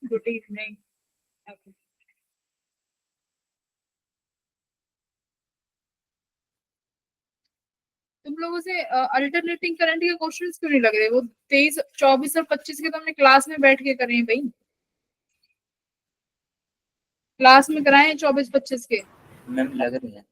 Good evening. तुम लोगों से अल्टरनेटिंग करंट के क्वेश्चंस क्यों नहीं लग रहे? वो 23, 24 और 25 के तो हमने क्लास में बैठ के करे हैं भाई। क्लास में कराए हैं 24, 25 के। मैम लग रही है।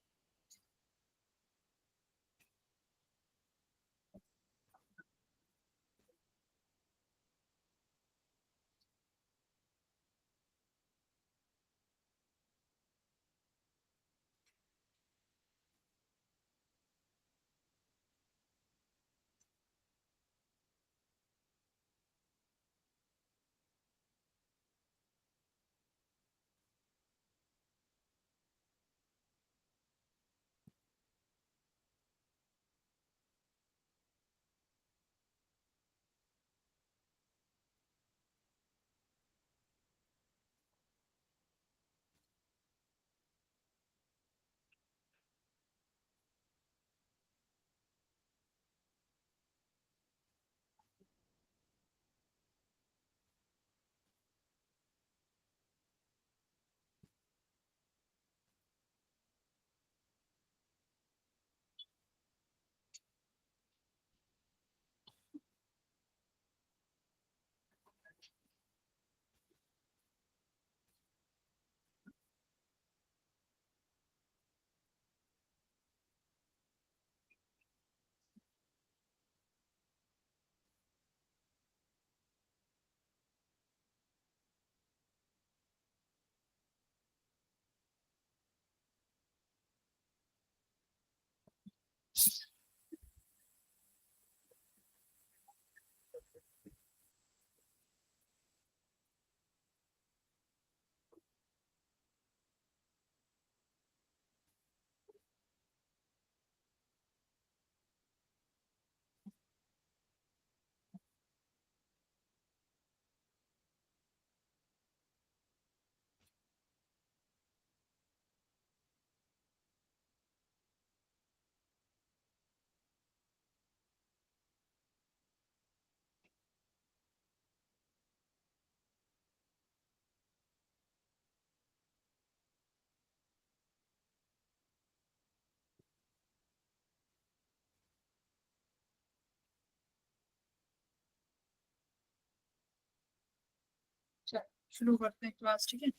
चलो शुरू करते हैं क्लास, ठीक है।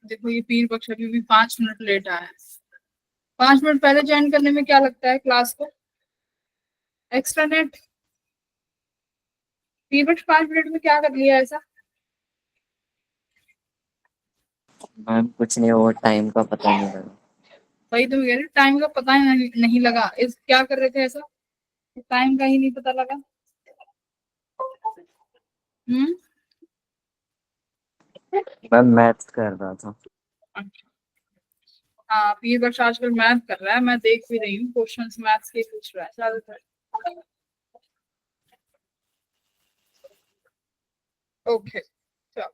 देखो ये पीर बख्श अभी भी 5 मिनट लेट आया है। 5 मिनट पहले ज्वाइन करने में क्या लगता है क्लास को? Extra net. पीर बख्श 5 मिनट में क्या कर लिया ऐसा? मैम कुछ नहीं, वो टाइम का पता नहीं लगा। वही तो कह रही, टाइम का पता ही नहीं लगा। इस क्या कर रहे थे ऐसा? टाइम का ही नहीं पता लगा। हम्म। मैम मैथ्स कर रहा था। अच्छा। हाँ, पीर बख्श आजकल मैथ कर रहा है, मैं देख भी रही हूँ, क्वेश्चंस मैथ्स के पूछ रहा है ज्यादातर। ओके चलो।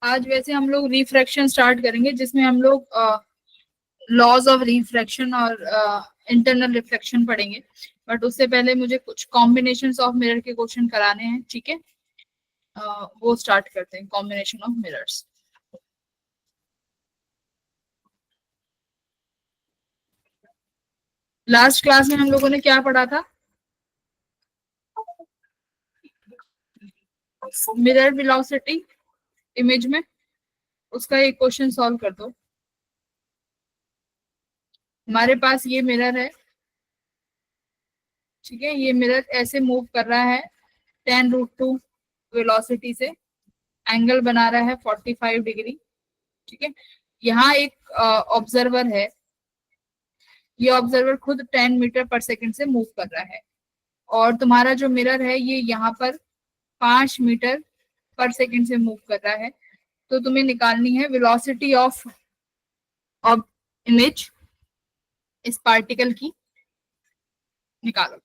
आज वैसे हम लोग रिफ्रैक्शन स्टार्ट करेंगे, जिसमें हम लोग लॉज ऑफ रिफ्रैक्शन और इंटरनल रिफ्लेक्शन पढ़ेंगे। बट उससे पहले मुझे कुछ कॉम्बिनेशंस ऑफ मिरर के क्वेश्चन कराने हैं, ठीक है। वो स्टार्ट करते हैं, combination of mirrors. Last class में हम लोगों ने क्या पढ़ा था? मिरर वेलोसिटी इमेज में, उसका एक क्वेश्चन सॉल्व कर दो। हमारे पास ये मिरर है, ठीक है। ये मिरर ऐसे मूव कर रहा है 10√2 वेलोसिटी से, एंगल बना रहा है 45 डिग्री, ठीक है। यहाँ एक ऑब्जर्वर है, ये ऑब्जर्वर खुद 10 मीटर पर सेकंड से मूव कर रहा है, और तुम्हारा जो मिरर है ये यहाँ पर 5 मीटर पर सेकंड से मूव कर रहा है। तो तुम्हें निकालनी है वेलोसिटी ऑफ इमेज इस पार्टिकल की, निकालो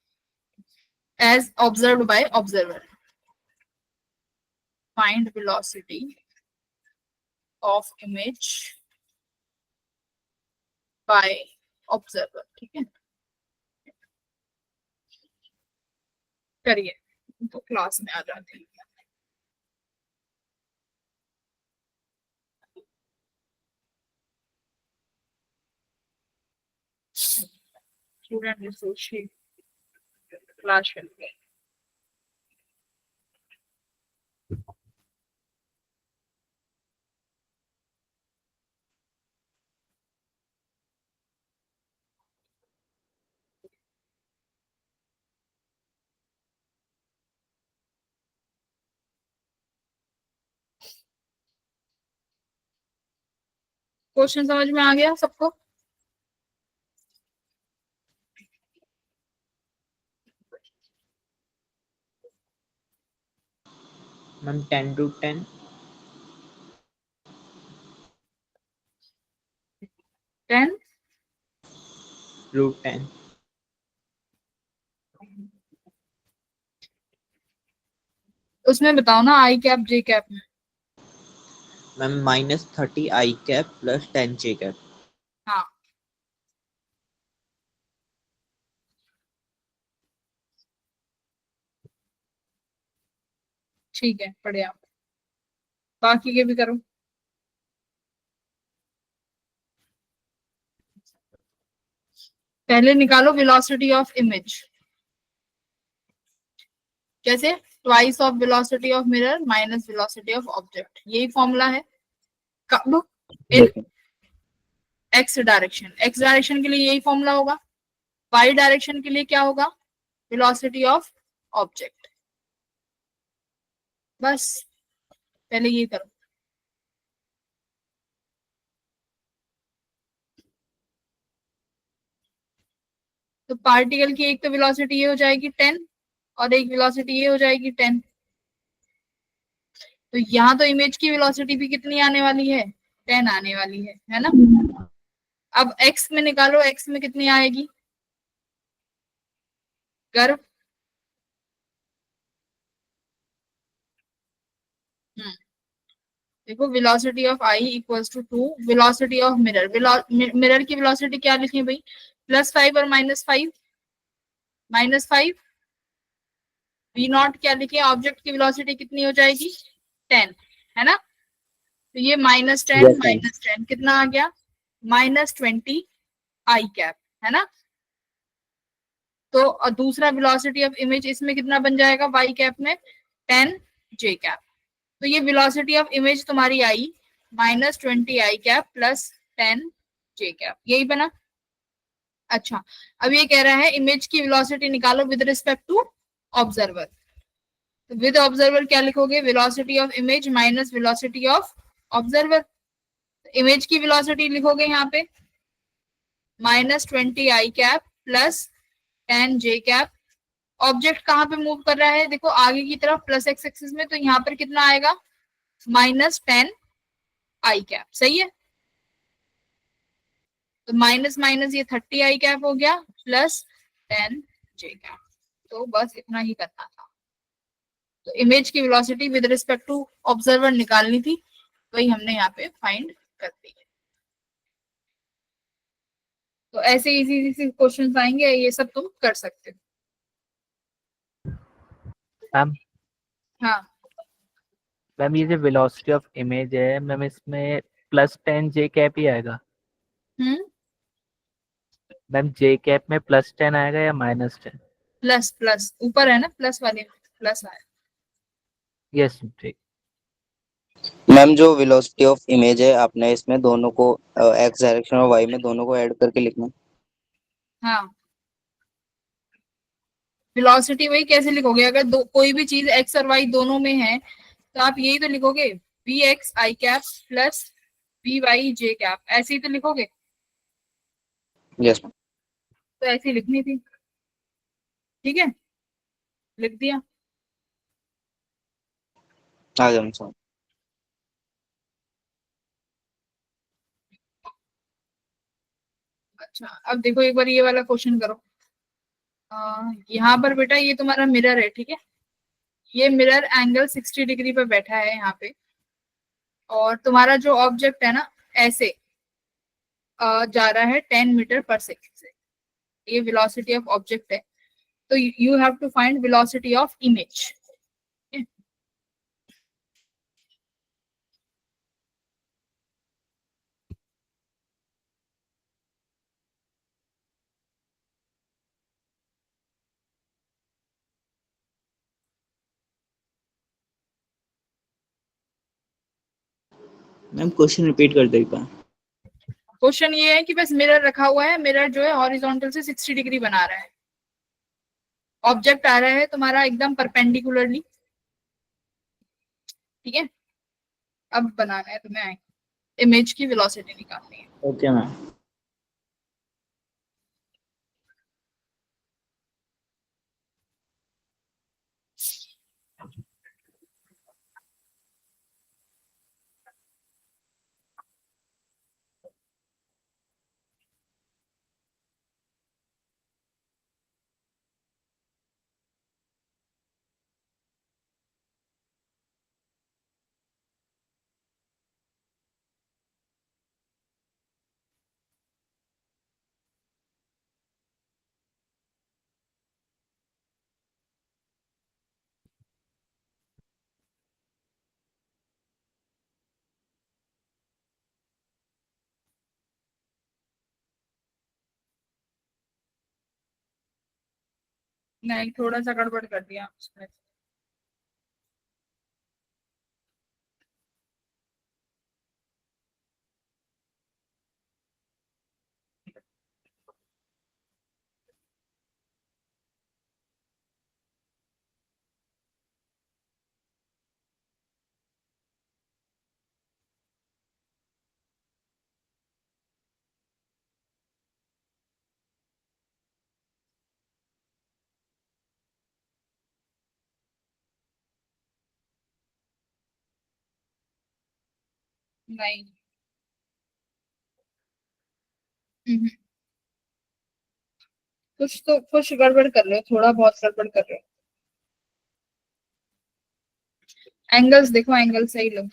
as observed by observer. Find velocity of image by observer. ठीक है, करिए, तो क्लास में आ जाते हैं। स्टूडेंट रिसोर्स क्लास करते हैं। क्वेश्चन समझ में आ गया सबको? मैम 10 √10 उसमें बताओ ना, आई कैप जे कैप में। Ma'am -30 I cap plus 10 J cap. हाँ, ठीक है, पढ़े आप। बाकी के भी करो। पहले निकालो वेलोसिटी ऑफ इमेज। कैसे? Twice of velocity of mirror minus velocity of object, यही फॉर्मूला है। कब? इन एक्स डायरेक्शन, एक्स डायरेक्शन के लिए यही फॉर्मूला होगा। वाई डायरेक्शन के लिए क्या होगा? Velocity of object. बस पहले ये करो। तो पार्टिकल की एक तो वेलोसिटी ये हो जाएगी 10 और एक वेलोसिटी ये हो जाएगी 10। तो यहाँ तो इमेज की वेलोसिटी भी कितनी आने वाली है? 10 आने वाली है ना? अब एक्स में निकालो, एक्स में कितनी आएगी? गर्व। देखो, velocity of I equals to 2 velocity of mirror. Mirror की वेलोसिटी क्या लिखें भाई? +5 और -5। -5 वी नॉट क्या लिखे? ऑब्जेक्ट की वेलोसिटी कितनी हो जाएगी? 10, है ना? तो ये -10 -10 कितना आ गया? -20 आई कैप, है ना? तो दूसरा वेलोसिटी ऑफ इमेज इसमें कितना बन जाएगा? वाई कैप में 10 जे कैप। तो ये वेलोसिटी ऑफ इमेज तुम्हारी आई -20 आई कैप प्लस 10 जे कैप, यही बना। अच्छा, अब ये कह रहा है इमेज की वेलोसिटी निकालो विद रिस्पेक्ट टू ऑब्जर्वर। तो विद ऑब्जर्वर क्या लिखोगे? Velocity of image minus velocity of observer. Image की वेलोसिटी लिखोगे यहाँ पे -20 आई कैप प्लस 10 जे कैप। ऑब्जेक्ट कहाँ पे मूव कर रहा है? देखो आगे की तरफ प्लस एक्स एक्सिस में, तो यहाँ पर कितना आएगा? -10 आई कैप। सही है? तो माइनस माइनस ये 30 आई कैप हो गया प्लस 10 जे कैप। तो बस इतना ही करना था। तो इमेज की velocity with respect to observer निकालनी थी, वही हमने यहाँ पे फाइंड कर दी है। तो ऐसे इजी इजी क्वेश्चंस आएंगे, ये सब तुम कर सकते हो। मैम हाँ, मैम ये जो वेलोसिटी ऑफ इमेज है मैम, इसमें +10 जे कैप ही आएगा? मैम जे कैप में +10 आएगा या -10? प्लस प्लस ऊपर है ना, प्लस वाले प्लस आया। यस ठीक। मैम जो वेलोसिटी ऑफ इमेज है आपने इसमें दोनों को एक्स डायरेक्शन और वाई में दोनों को ऐड करके लिखना। हाँ, वेलोसिटी वही कैसे लिखोगे? अगर कोई भी चीज एक्स और वाई दोनों में है तो आप यही तो लिखोगे, V X I cap plus V Y J cap, ऐसे ही तो लिखोगे। यस। तो ऐसी लिखनी थी, ठीक है, लिख दिया। आ गया सर। अच्छा अब देखो एक बार ये वाला क्वेश्चन करो। यहाँ पर बेटा ये तुम्हारा मिरर है, ठीक है, ये मिरर एंगल 60 डिग्री पे बैठा है यहाँ पे, और तुम्हारा जो ऑब्जेक्ट है ना ऐसे जा रहा है 10 मीटर पर सेकेंड से, ये वेलोसिटी ऑफ ऑब्जेक्ट है, तो you have to find velocity of image. Ma'am question repeat कर दो एक बार। क्वेश्चन ये है कि बस मिरर रखा हुआ है, मिरर जो है हॉरिजॉन्टल से 60 डिग्री बना रहा है, ऑब्जेक्ट आ रहा है तुम्हारा एकदम परपेंडिकुलरली, ठीक है, अब बनाना है तुम्हें इमेज की वेलोसिटी निकालनी है। Okay ma'am. नहीं थोड़ा सा गड़बड़ कर दिया उसमें। नहीं हम्म, कुछ तो कुछ गड़बड़ कर रहे हो, थोड़ा बहुत गड़बड़ कर रहे हो। एंगल्स देखो, एंगल सही लो।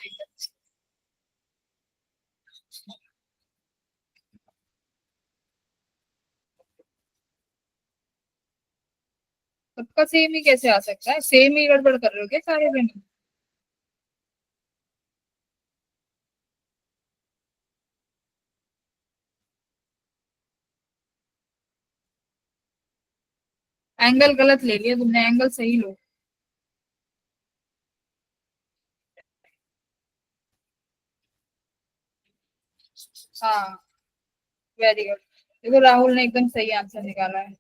सबका सेम ही कैसे आ सकता है, सेम ही गड़बड़ कर रहे हो क्या सारे दिन? एंगल गलत ले लिया तुमने, एंगल सही लो। हाँ वेरी गुड, देखो राहुल ने एकदम सही आंसर निकाला है।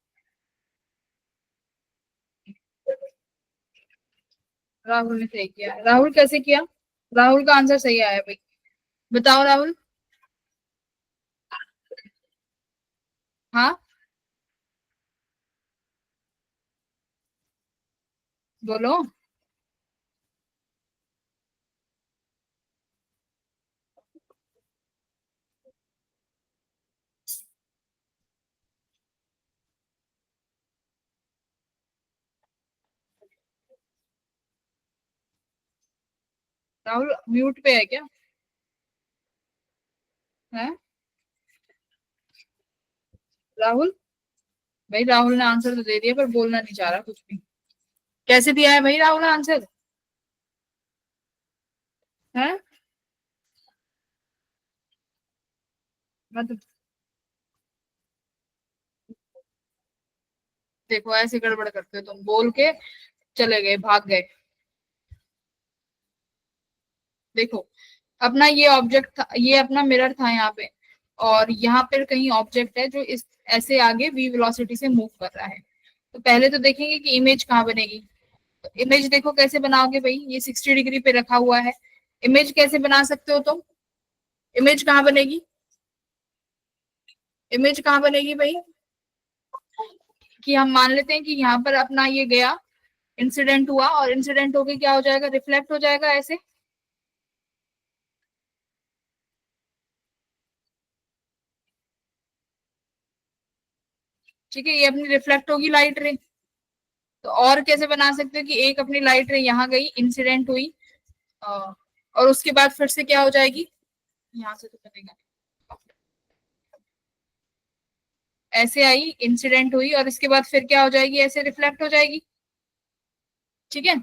राहुल ने सही किया, राहुल कैसे किया? राहुल का आंसर सही आया भाई, बताओ राहुल। हाँ बोलो। राहुल म्यूट पे है क्या? है राहुल? भाई राहुल ने आंसर तो दे दिया पर बोलना नहीं चाह रहा कुछ भी। कैसे दिया है भाई राहुल ने आंसर? है मतलब देखो ऐसे गड़बड़ करते हो तुम, बोल के चले गए, भाग गए। देखो अपना ये ऑब्जेक्ट था, ये अपना मिरर था यहाँ पे, और यहाँ पर कहीं ऑब्जेक्ट है जो इस ऐसे आगे v वेलोसिटी से मूव कर रहा है। तो पहले तो देखेंगे कि इमेज कहाँ बनेगी। तो इमेज देखो कैसे बनाओगे भाई, ये 60 डिग्री पे रखा हुआ है, इमेज कैसे बना सकते हो तुम? इमेज कहाँ बनेगी? इमेज कहाँ बनेगी भाई? कि हम मान लेते हैं कि यहाँ पर अपना ये गया, इंसिडेंट हुआ, और इंसिडेंट होके क्या हो जाएगा, रिफ्लेक्ट हो जाएगा ऐसे। ठीक है, ये अपनी रिफ्लेक्ट होगी लाइट रे। तो और कैसे बना सकते हो कि एक अपनी लाइट रे यहाँ गई, इंसिडेंट हुई, और उसके बाद फिर से क्या हो जाएगी, यहाँ से तो बनेगा, ऐसे आई, इंसिडेंट हुई, और इसके बाद फिर क्या हो जाएगी, ऐसे रिफ्लेक्ट हो जाएगी। ठीक है,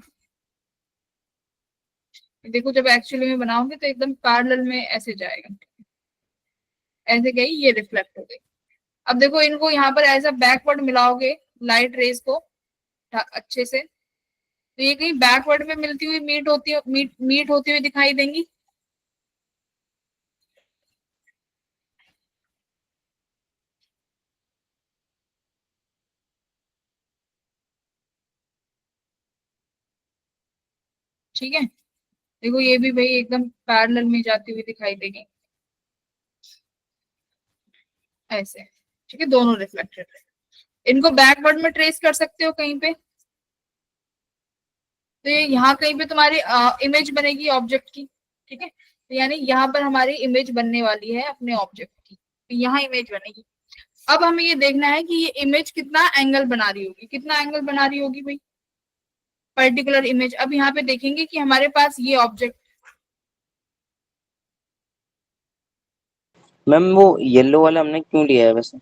देखो जब एक्चुअली में बनाओगे तो एकदम पैरेलल में ऐसे जाएगा, ऐसे गई, ये रिफ्लेक्ट हो गई। अब देखो इनको यहाँ पर ऐसा बैकवर्ड मिलाओगे लाइट रेज को अच्छे से, तो ये कहीं बैकवर्ड में मिलती हुई मीट होती हुई दिखाई देंगी। ठीक है, देखो ये भी भाई एकदम पैरेलल में जाती हुई दिखाई देगी ऐसे। ठीक है, दोनों रिफ्लेक्टेड है। इनको बैकवर्ड में ट्रेस कर सकते हो कहीं पे, तो ये यहाँ कहीं पे तुम्हारी इमेज बनेगी ऑब्जेक्ट की। ठीक है, तो यानी यहाँ पर हमारी इमेज बनने वाली है अपने ऑब्जेक्ट की, तो यहाँ इमेज बनेगी। अब हमें ये देखना है कि ये इमेज कितना एंगल बना रही होगी, कितना एंगल बना रही होगी भाई पर्टिकुलर इमेज। अब यहाँ पे देखेंगे कि हमारे पास ये ऑब्जेक्ट, मैम वो येलो वाला हमने क्यों लिया है वैसे?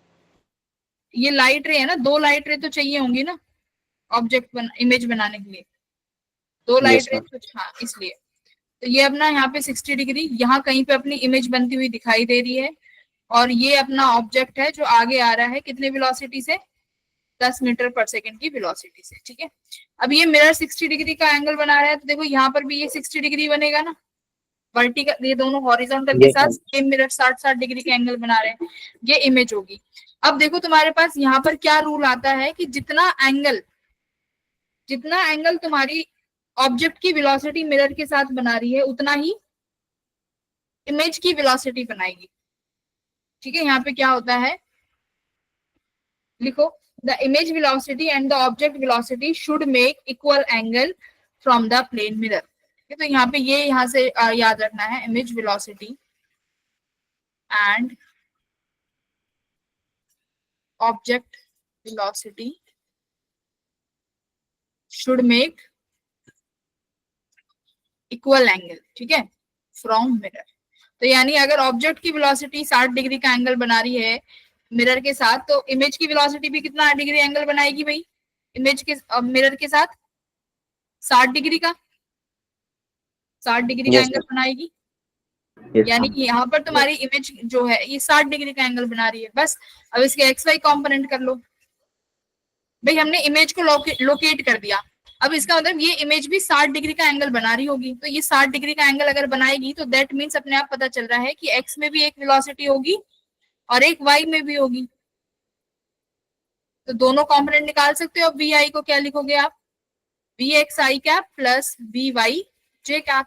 ये लाइट रे है ना, दो लाइट रे तो चाहिए होंगी ना ऑब्जेक्ट इमेज बनाने के लिए, दो यस लाइट रे मैम। तो, हाँ इसलिए। तो ये अपना यहाँ पे 60 डिग्री यहाँ कहीं पे अपनी इमेज बनती हुई दिखाई दे रही है, और ये अपना ऑब्जेक्ट है जो आगे आ रहा है कितने वेलोसिटी से, 10 मीटर पर सेकंड की वेलोसिटी से। ठीक है, अब ये मिरर 60 डिग्री का एंगल बना रहा है, तो देखो यहाँ पर भी ये 60 डिग्री बनेगा ना, वर्टिकल, ये दोनों हॉरिजॉन्टल के यस साथ मैम। सेम मिरर 60-60 डिग्री के एंगल बना रहे हैं, ये इमेज होगी। अब देखो तुम्हारे पास यहाँ पर क्या रूल आता है कि जितना एंगल तुम्हारी ऑब्जेक्ट की वेलोसिटी मिरर के साथ बना रही है उतना ही इमेज की वेलोसिटी बनाएगी। ठीक है, यहाँ पे क्या होता है, लिखो, the image velocity and the object velocity should make equal angle from the plane mirror. तो यहाँ पे ये यहाँ से याद रखना है, image velocity and object velocity should make equal angle. ठीक है, फ्रॉम मिरर। तो यानी अगर ऑब्जेक्ट की वेलोसिटी 60 डिग्री का एंगल बना रही है मिरर के साथ, तो इमेज की वेलोसिटी भी कितना डिग्री एंगल बनाएगी भाई इमेज के मिरर के साथ, 60 डिग्री का, 60 डिग्री का यस एंगल बनाएगी। मैम। यानी कि यहाँ पर तुम्हारी इमेज जो है ये 60 डिग्री का एंगल बना रही है। बस अब इसके एक्स वाई कॉम्पोनेंट कर लो भाई, हमने इमेज को लोकेट कर दिया। अब इसका मतलब ये इमेज भी 60 डिग्री का एंगल बना रही होगी, तो ये 60 डिग्री का एंगल अगर बनाएगी तो दैट मीन्स अपने आप पता चल रहा है कि एक्स में भी एक वेलोसिटी होगी और एक वाई में भी होगी। तो दोनों कॉम्पोनेंट निकाल सकते हो। अब वी आई को क्या लिखोगे आप, V X I cap plus V Y J cap.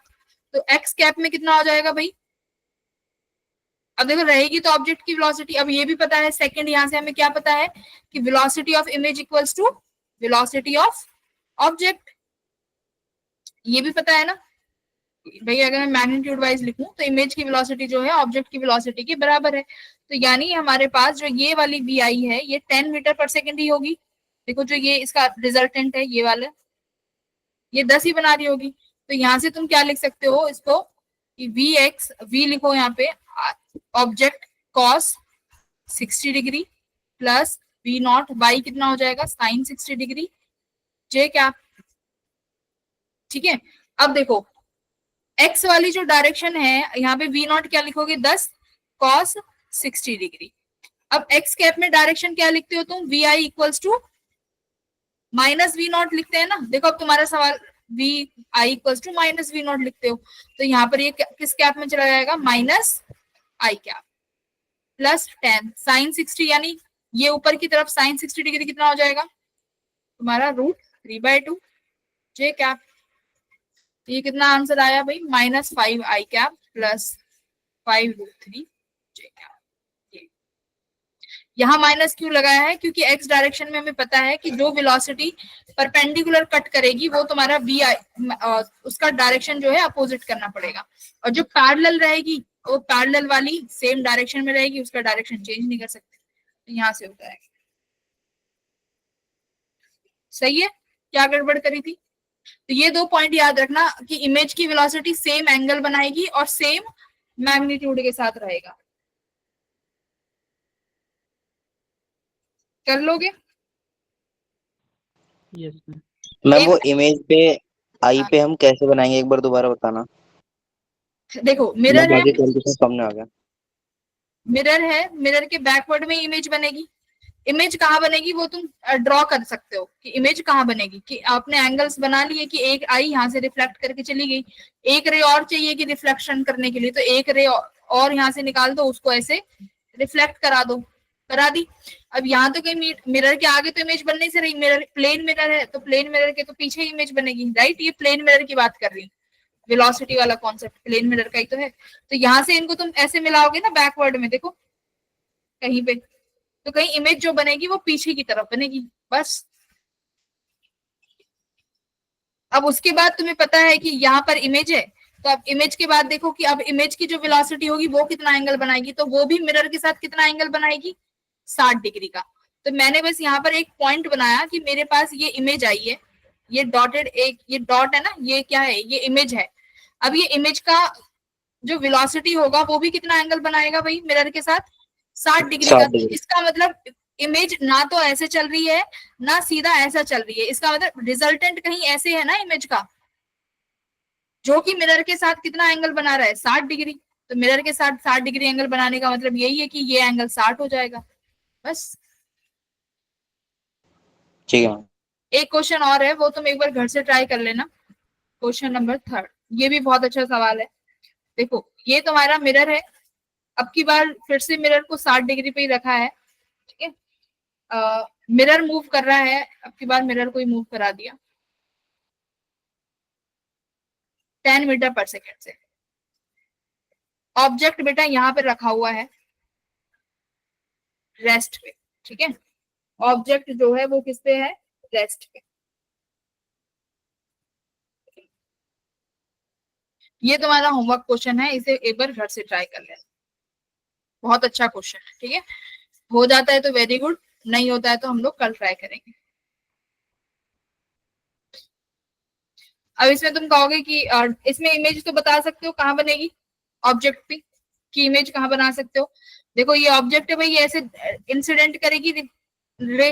तो एक्स कैप में कितना हो जाएगा भाई, अब देखो रहेगी तो ऑब्जेक्ट की वेलोसिटी। अब ये भी पता है सेकंड, यहां से हमें क्या पता है कि velocity of image equals to velocity of object, ये भी पता है ना भाई। अगर मैं मैग्नीट्यूड वाइज लिखूं तो इमेज की वेलोसिटी जो है ऑब्जेक्ट की वेलोसिटी के बराबर है। तो यानी हमारे पास जो ये वाली वी आई है ये 10 मीटर पर सेकेंड ही होगी। देखो जो ये इसका रिजल्टेंट है ये वाला, ये 10 ही बना रही होगी। तो यहाँ से तुम क्या लिख सकते हो इसको कि वी एक्स, वी लिखो यहाँ पे object cos 60 degree plus V naught, by कितना हो जाएगा साइन 60 डिग्री जे कैप। ठीक है, अब देखो एक्स वाली जो डायरेक्शन है यहाँ पे वी नॉट क्या लिखोगे 10 कॉस 60 डिग्री। अब एक्स कैप में डायरेक्शन क्या लिखते हो तुम, V I equals to minus V naught लिखते हैं ना। देखो अब तुम्हारा सवाल V I equals to minus V naught लिखते हो, तो यहाँ पर ये किस कैप में चला जाएगा, माइनस आई कैप प्लस 10 साइन 60, यानी ये ऊपर की तरफ साइन 60 डिग्री कितना हो जाएगा तुम्हारा √3/2 जे कैप। ये कितना आंसर आया भाई, -5 आई कैप प्लस 5√3 जे कैप। यहाँ माइनस क्यों लगाया है? क्योंकि एक्स डायरेक्शन में हमें पता है कि जो वेलोसिटी परपेंडिकुलर कट करेगी वो तुम्हारा वी आई, उसका डायरेक्शन जो है अपोजिट करना पड़ेगा, और जो पैरेलल रहेगी वो पैरेलल वाली सेम डायरेक्शन में रहेगी, उसका डायरेक्शन चेंज नहीं कर सकते। तो यहाँ से होता है। सही है? क्या गड़बड़ करी थी? तो ये 2 पॉइंट याद रखना कि इमेज की वेलोसिटी सेम एंगल बनाएगी और सेम मैग्नीट्यूड के साथ रहेगा। कर लोगे? Yes ma'am. मैम वो एक- इमेज पे आई पे हम कैसे बनाएंगे, एक बार दोबारा बताना। देखो मैं मिरर है, बाकी कैलकुलेशन सामने आ गया। मिरर है, मिरर के बैकवर्ड में इमेज बनेगी। इमेज कहाँ बनेगी वो तुम ड्रॉ कर सकते हो कि इमेज कहाँ बनेगी, कि आपने एंगल्स बना लिए कि एक आई यहाँ से रिफ्लेक्ट करके चली गई, एक रे और चाहिए कि रिफ्लेक्शन करने के लिए, तो एक रे और यहाँ से निकाल दो, उसको ऐसे रिफ्लेक्ट करा दो, करा दी। अब यहाँ तो कहीं मिरर के आगे तो इमेज बनने से रही, मिरर प्लेन मिरर है तो प्लेन मिरर के तो पीछे ही इमेज बनेगी, राइट? ये प्लेन मिरर की बात कर रही हूँ, वेलोसिटी वाला कॉन्सेप्ट प्लेन मिरर का ही तो है। तो यहाँ से इनको तुम ऐसे मिलाओगे ना बैकवर्ड में, देखो कहीं पे, तो कहीं इमेज जो बनेगी वो पीछे की तरफ बनेगी, बस। अब उसके बाद तुम्हें पता है कि यहाँ पर इमेज है, तो अब इमेज के बाद देखो कि अब इमेज की जो वेलोसिटी होगी वो कितना एंगल बनाएगी, तो वो भी मिरर के साथ कितना एंगल बनाएगी? 60 डिग्री का। तो मैंने बस यहाँ पर एक पॉइंट बनाया कि मेरे पास ये इमेज आई है, ये डॉटेड, एक ये डॉट है ना, ये क्या है? ये इमेज है। अब ये इमेज का जो वेलोसिटी होगा वो भी कितना एंगल बनाएगा भाई मिरर के साथ? 60 डिग्री का। 60 डिग्री। इसका मतलब इमेज ना तो ऐसे चल रही है ना सीधा ऐसा चल रही है, इसका मतलब रिजल्टेंट कहीं ऐसे है ना इमेज का, जो कि मिरर के साथ कितना एंगल बना रहा है? 60 डिग्री। तो मिरर के साथ 60 डिग्री एंगल बनाने का मतलब यही है कि ये एंगल 60 हो जाएगा, बस। ठीक है मैम। एक क्वेश्चन और है, वो तुम एक बार घर से ट्राई कर लेना। क्वेश्चन नंबर 3, ये भी बहुत अच्छा सवाल है। देखो ये तुम्हारा मिरर है, अब की बार फिर से मिरर को 60 डिग्री पे ही रखा है, ठीक है? मिरर मूव कर रहा है, अब की बार मिरर को ही मूव करा दिया 10 मीटर पर सेकेंड से। ऑब्जेक्ट बेटा यहाँ पे रखा हुआ है रेस्ट पे, ठीक है? ऑब्जेक्ट जो है वो किस पे है? रेस्ट पे। ये तुम्हारा होमवर्क क्वेश्चन है, इसे एक बार घर से ट्राई कर लेना, बहुत अच्छा क्वेश्चन है, ठीक है? हो जाता है तो वेरी गुड, नहीं होता है तो हम लोग कल ट्राई करेंगे। अब इसमें तुम कहोगे कि इसमें इमेज तो बता सकते हो कहाँ बनेगी ऑब्जेक्ट पे, की इमेज कहाँ बना सकते हो? देखो ये ऑब्जेक्ट है भाई, ये ऐसे इंसिडेंट करेगी रे,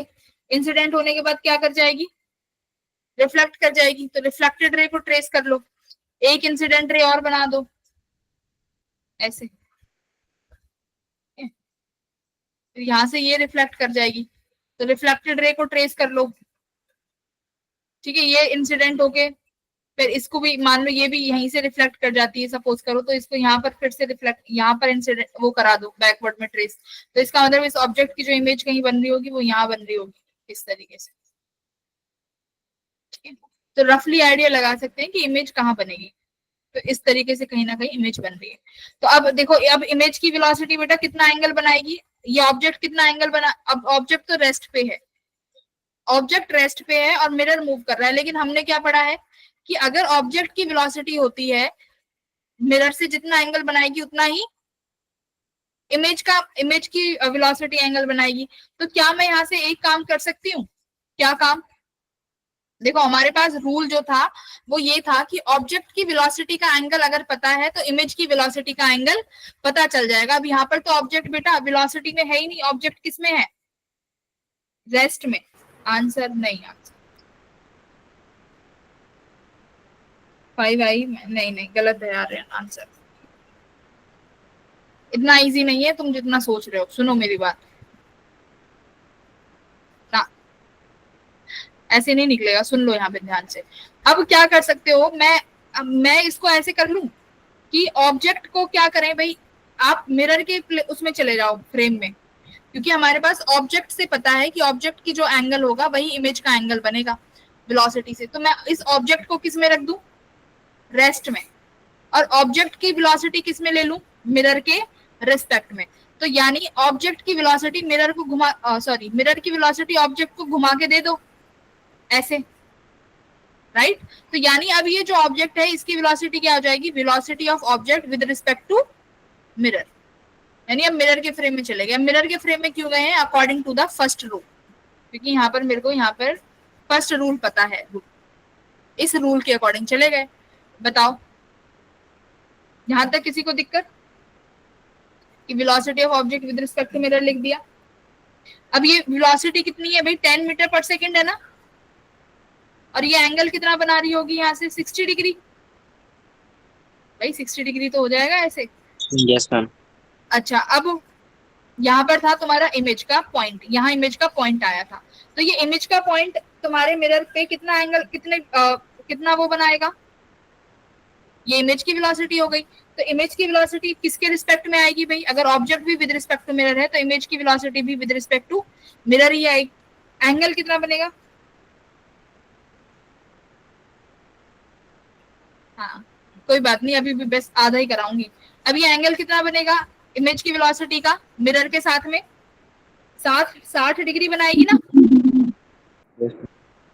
इंसिडेंट होने के बाद क्या कर जाएगी? रिफ्लेक्ट कर जाएगी। तो रिफ्लेक्टेड रे को ट्रेस कर लो, एक इंसिडेंट रे और बना दो ऐसे, तो यहां से ये रिफ्लेक्ट कर जाएगी, तो रिफ्लेक्टेड रे को ट्रेस कर लो, ठीक है? ये इंसिडेंट होके फिर इसको भी मान लो ये भी यहीं से रिफ्लेक्ट कर जाती है सपोज करो, तो इसको यहाँ पर फिर से रिफ्लेक्ट, यहाँ पर इंसिडेंट वो करा दो बैकवर्ड में ट्रेस, तो इसका मतलब इस ऑब्जेक्ट की जो इमेज कहीं बन रही होगी वो यहाँ बन रही होगी इस तरीके से, ठीक है? तो रफली आइडिया लगा सकते हैं कि इमेज कहाँ बनेगी, तो इस तरीके से कहीं ना कहीं इमेज बन रही है। तो अब देखो, अब इमेज की वेलोसिटी बेटा कितना एंगल बनाएगी? ये ऑब्जेक्ट कितना एंगल बना? अब ऑब्जेक्ट तो रेस्ट पे है, ऑब्जेक्ट रेस्ट पे है और मिरर मूव कर रहा है, लेकिन हमने क्या पढ़ा है कि अगर ऑब्जेक्ट की वेलोसिटी होती है मिरर से जितना एंगल बनाएगी उतना ही इमेज की वेलोसिटी एंगल बनाएगी। तो क्या मैं यहाँ से एक काम कर सकती हूँ? क्या काम? देखो हमारे पास रूल जो था वो ये था कि ऑब्जेक्ट की वेलोसिटी का एंगल अगर पता है तो इमेज की वेलोसिटी का एंगल पता चल जाएगा। अब यहाँ पर तो ऑब्जेक्ट बेटा वेलोसिटी में है ही नहीं, ऑब्जेक्ट किस में है? रेस्ट में। आंसर नहीं, आंसर 5 आई नहीं, नहीं गलत है यार आंसर। इतना इजी नहीं है तुम जितना सोच रहे हो, सुनो मेरी बात ना, ऐसे नहीं निकलेगा, सुन लो यहाँ पे ध्यान से। अब क्या कर सकते हो, मैं इसको ऐसे कर लूं कि ऑब्जेक्ट को क्या करें भाई, आप मिरर के उसमें चले जाओ फ्रेम में, क्योंकि हमारे पास ऑब्जेक्ट से पता है कि ऑब्जेक्ट की जो एंगल होगा वही इमेज का एंगल बनेगा वेलोसिटी से। तो मैं इस ऑब्जेक्ट को किस में रख दूं? रेस्ट में। और ऑब्जेक्ट की वेलोसिटी किस में ले लूं? मिरर के रिस्पेक्ट में। तो यानी ऑब्जेक्ट की वेलोसिटी मिरर को मिरर की वेलोसिटी ऑब्जेक्ट को घुमा के दे दो ऐसे, राइट। तो यानी अब ये जो ऑब्जेक्ट है इसकी वेलोसिटी क्या हो जाएगी, velocity of object with respect to mirror. यानी अब मिरर के फ्रेम में चले गए। मिरर के फ्रेम में क्यों गए हैं, according to the first rule, क्योंकि यहाँ पर मेरे को यहाँ पर फर्स्ट रूल पता है, इस रूल के अकॉर्डिंग चले गए। बताओ यहां तक किसी को दिक्कत कि velocity of object with respect to mirror लिख दिया। अब ये वेलोसिटी कितनी है भाई, 10 मीटर पर सेकेंड है ना, और ये एंगल कितना बना रही होगी यहाँ से 60 डिग्री। भाई 60 डिग्री तो हो जाएगा ऐसे। Yes ma'am. अच्छा अब यहाँ पर था तुम्हारा इमेज का पॉइंट, यहाँ इमेज का पॉइंट आया था, तो ये इमेज का पॉइंट तुम्हारे मिरर पे कितना एंगल कितना वो बनाएगा, ये इमेज की वेलोसिटी हो गई। तो इमेज की वेलोसिटी किसके रिस्पेक्ट में आएगी भाई, अगर ऑब्जेक्ट भी विद रिस्पेक्ट टू मिरर है तो इमेज की वेलोसिटी भी विद रिस्पेक्ट टू मिरर ही आएगी। एंगल कितना बनेगा, हाँ कोई बात नहीं, अभी भी बस आधा ही कराऊंगी। अब ये एंगल कितना बनेगा इमेज की वेलोसिटी का मिरर के साथ में, 60 डिग्री बनाएगी ना,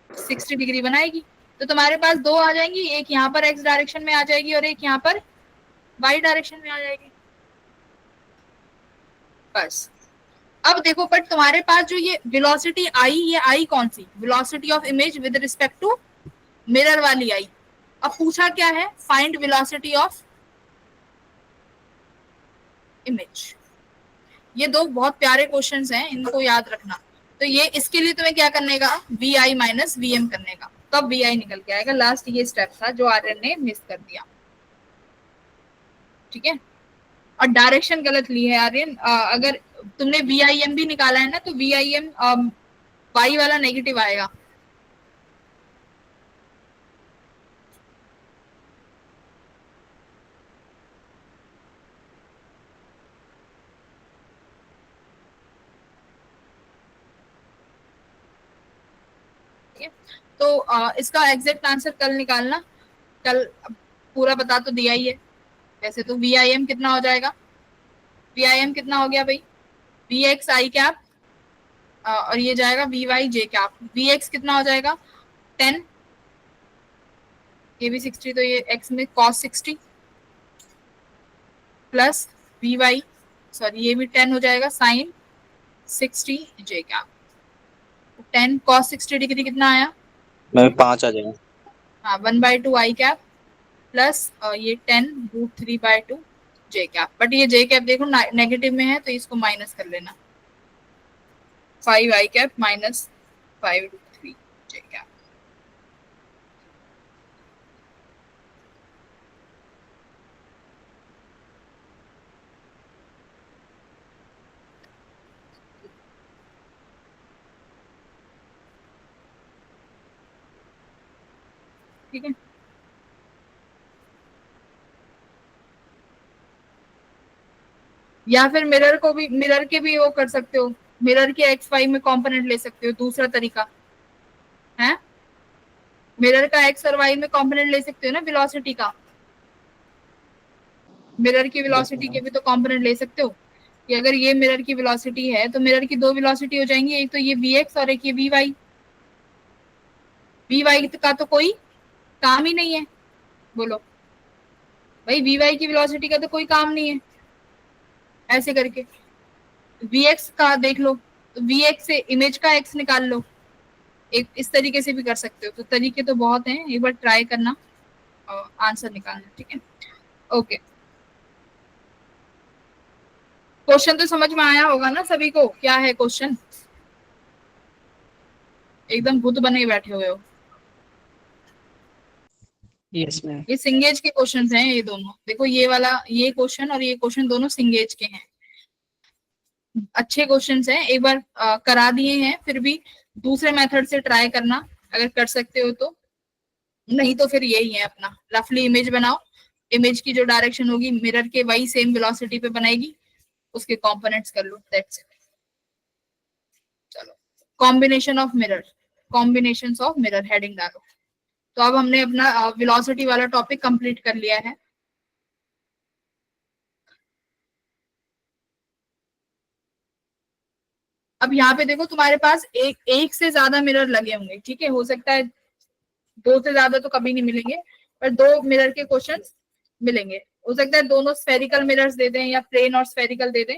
60 डिग्री बनाएगी। तो तुम्हारे पास दो आ जाएंगी, एक यहाँ पर एक्स डायरेक्शन में आ जाएगी और एक यहाँ पर वाई डायरेक्शन में आ जाएगी। बस अब देखो, बट तुम्हारे पास जो ये वेलोसिटी आई, ये आई कौन सी, velocity of image with respect to mirror वाली आई। अब पूछा क्या है, फाइंड वेलोसिटी ऑफ इमेज। ये दो बहुत प्यारे क्वेश्चंस हैं, इनको याद रखना। तो ये इसके लिए तुम्हें क्या करने का, V I minus V M करने का, तब वी आई निकल के आएगा। लास्ट ये स्टेप था जो आर्यन ने मिस कर दिया, ठीक है। और डायरेक्शन गलत ली है आर्यन, अगर तुमने वी आई एम भी निकाला है ना तो वी आई एम वाई वाला नेगेटिव आएगा। तो इसका एग्जैक्ट आंसर कल निकालना, कल पूरा बता तो दिया ही है। वैसे तो वी आई एम कितना हो जाएगा, वी आई एम कितना हो गया भाई, वी एक्स आई कैप और ये जाएगा V Y J cap. V X कितना हो जाएगा 10, ये भी 60, तो ये एक्स में cos 60 plus V Y, sorry ये भी 10 हो जाएगा sine 60 J cap. 10 cos 60 degree कितना आया, मैम 5 आ जाएगा। हाँ 1/2 आई कैप प्लस ये 10√3/2 जे कैप। बट ये जे कैप देखो नेगेटिव में है तो इसको माइनस कर लेना, 5 आई कैप माइनस 5√3 जे कैप। ठीक है, या फिर मिरर को भी, मिरर के भी वो कर सकते हो, मिरर के एक्स वाई में कंपोनेंट ले सकते हो, दूसरा तरीका है। मिरर का एक्स और वाई में कंपोनेंट ले सकते हो ना वेलोसिटी का, मिरर की वेलोसिटी के भी तो कंपोनेंट ले सकते हो कि अगर ये मिरर की वेलोसिटी है तो मिरर की दो वेलोसिटी हो जाएंगी, एक तो ये वी एक्स और एक ये वी वाई। वी वाई का तो कोई काम ही नहीं है, बोलो भाई वी वाई की वेलोसिटी का तो कोई काम नहीं है। ऐसे करके वी एक्स का देख लो, तो वी एक्स से इमेज का एक्स निकाल लो, एक इस तरीके से भी कर सकते हो। तो तरीके तो बहुत हैं, एक बार ट्राई करना और आंसर निकालना, ठीक है। ओके, क्वेश्चन तो समझ में आया होगा ना सभी को, क्या है क्वेश्चन, एकदम भूत बने बैठे हुए हो। Yes ma'am. ये सिंगेज के क्वेश्चंस हैं ये दोनों, देखो ये वाला, ये क्वेश्चन और ये क्वेश्चन दोनों सिंगेज के हैं, अच्छे क्वेश्चंस हैं। एक बार करा दिए हैं, फिर भी दूसरे मेथड से ट्राई करना अगर कर सकते हो तो, नहीं तो फिर यही है अपना, रफली इमेज बनाओ, इमेज की जो डायरेक्शन होगी मिरर के वही सेम वेलोसिटी पे बनाएगी, उसके कंपोनेंट्स कर लो, दैट्स इट। चलो, combination of mirror, combinations of mirror heading डालो। तो अब हमने अपना वेलोसिटी वाला टॉपिक कंप्लीट कर लिया है। अब यहाँ पे देखो तुम्हारे पास एक से ज्यादा मिरर लगे होंगे, ठीक है, हो सकता है दो से ज्यादा तो कभी नहीं मिलेंगे, पर दो मिरर के क्वेश्चंस मिलेंगे। हो सकता है दोनों स्फेरिकल मिरर्स दे दें या प्लेन और स्फेरिकल दे दें,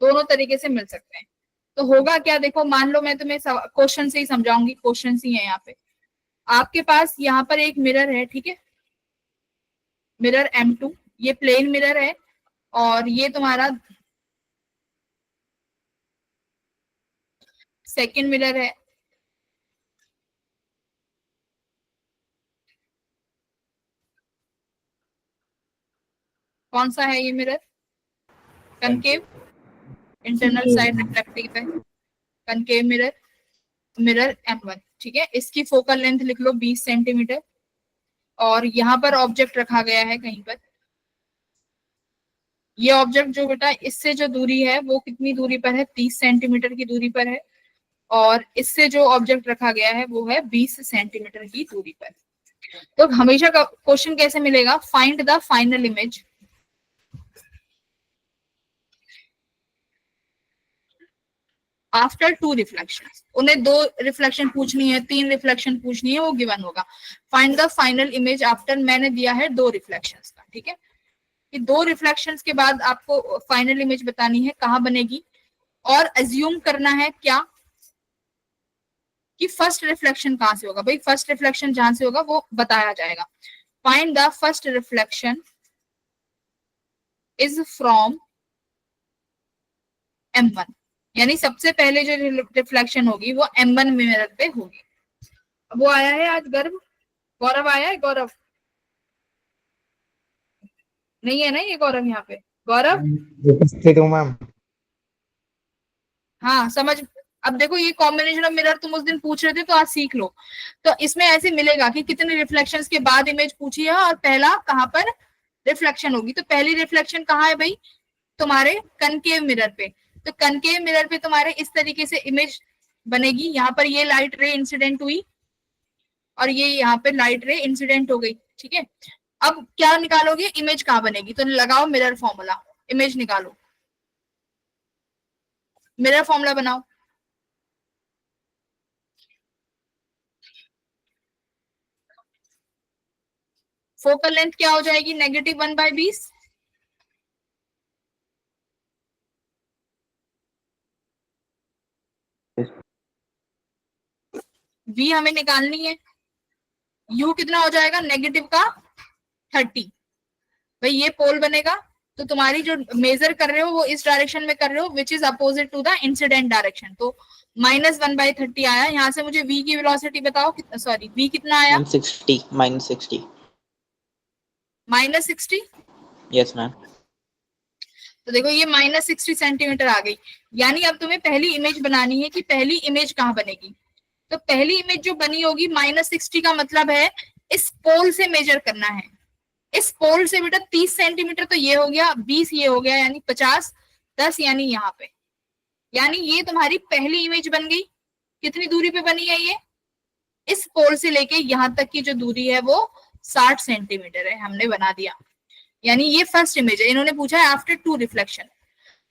दोनों तरीके से मिल सकते हैं। तो होगा क्या, देखो मान लो मैं तुम्हें क्वेश्चन से ही समझाऊंगी, क्वेश्चन ही है यहाँ पे। आपके पास यहाँ पर एक मिरर है, ठीक है, मिरर M2, ये प्लेन मिरर है, और ये तुम्हारा सेकंड मिरर है। कौन सा है ये mirror? Concave, internal side reflective है, कनकेव मिरर, मिरर M1, ठीक है। इसकी फोकल लेंथ लिख लो 20 सेंटीमीटर, और यहाँ पर ऑब्जेक्ट रखा गया है कहीं पर। ये ऑब्जेक्ट जो बेटा इससे जो दूरी है वो कितनी दूरी पर है, 30 सेंटीमीटर की दूरी पर है, और इससे जो ऑब्जेक्ट रखा गया है वो है 20 सेंटीमीटर की दूरी पर। तो हमेशा का क्वेश्चन कैसे मिलेगा, find the final image after two reflection. उन्हें दो रिफ्लेक्शन पूछनी है, तीन रिफ्लेक्शन पूछनी है, वो गिवन होगा। Find the final image after, मैंने दिया है दो रिफ्लेक्शंस का, ठीक है, कि दो रिफ्लेक्शंस के बाद आपको फाइनल इमेज बतानी है कहाँ बनेगी, और अज्यूम करना है क्या कि फर्स्ट रिफ्लेक्शन कहां से होगा। भाई फर्स्ट रिफ्लेक्शन जहां से होगा वो बताया जाएगा। Find the first reflection is from M1, यानी सबसे पहले जो रिफ्लेक्शन होगी वो M1 मिरर पे होगी। वो आया है आज गौरव आया है, गौरव नहीं है ना ये गौरव यहाँ पे, गौरव उपस्थित हूँ मैम। हाँ समझ। अब देखो ये कॉम्बिनेशन ऑफ मिरर तुम उस दिन पूछ रहे थे तो आज सीख लो। तो इसमें ऐसे मिलेगा कि कितने रिफ्लेक्शंस के बाद इमेज पूछी है और पहला कहाँ पर रिफ्लेक्शन होगी। तो पहली रिफ्लेक्शन कहाँ है भाई, तुम्हारे कनकेव मिरर पे। तो कनकेव मिरर पे तुम्हारे इस तरीके से इमेज बनेगी। यहाँ पर ये लाइट रे इंसिडेंट हुई और ये यहाँ पे लाइट रे इंसिडेंट हो गई, ठीक है। अब क्या निकालोगे, इमेज कहाँ बनेगी, तो लगाओ मिरर फॉर्मूला, इमेज निकालो, मिरर फॉर्मूला बनाओ। फोकल लेंथ क्या हो जाएगी, -1/20। V हमें निकालनी है, U कितना हो जाएगा, नेगेटिव का 30। भाई ये पोल बनेगा, तो तुम्हारी जो मेजर कर रहे हो वो इस डायरेक्शन में कर रहे हो which is opposite to the incident direction. तो -1/30 आया। यहाँ से मुझे V की वेलोसिटी बताओ, सॉरी V कितना आया, -60 -60। Yes ma'am. तो देखो ये -60 सेंटीमीटर आ गई। यानी अब तुम्हें पहली इमेज बनानी है कि पहली इमेज कहाँ बनेगी। तो पहली इमेज जो बनी होगी -60 का मतलब है इस पोल से मेजर करना है। इस पोल से बेटा 30 सेंटीमीटर तो ये हो गया, 20 ये हो गया, यानी 50, 10 यानी यहाँ पे। यानी ये तुम्हारी पहली इमेज बन गई। कितनी दूरी पे बनी है ये, इस पोल से लेके यहाँ तक की जो दूरी है वो 60 सेंटीमीटर है, हमने बना दिया। यानी ये फर्स्ट इमेज है। इन्होंने पूछा है आफ्टर टू रिफ्लेक्शन।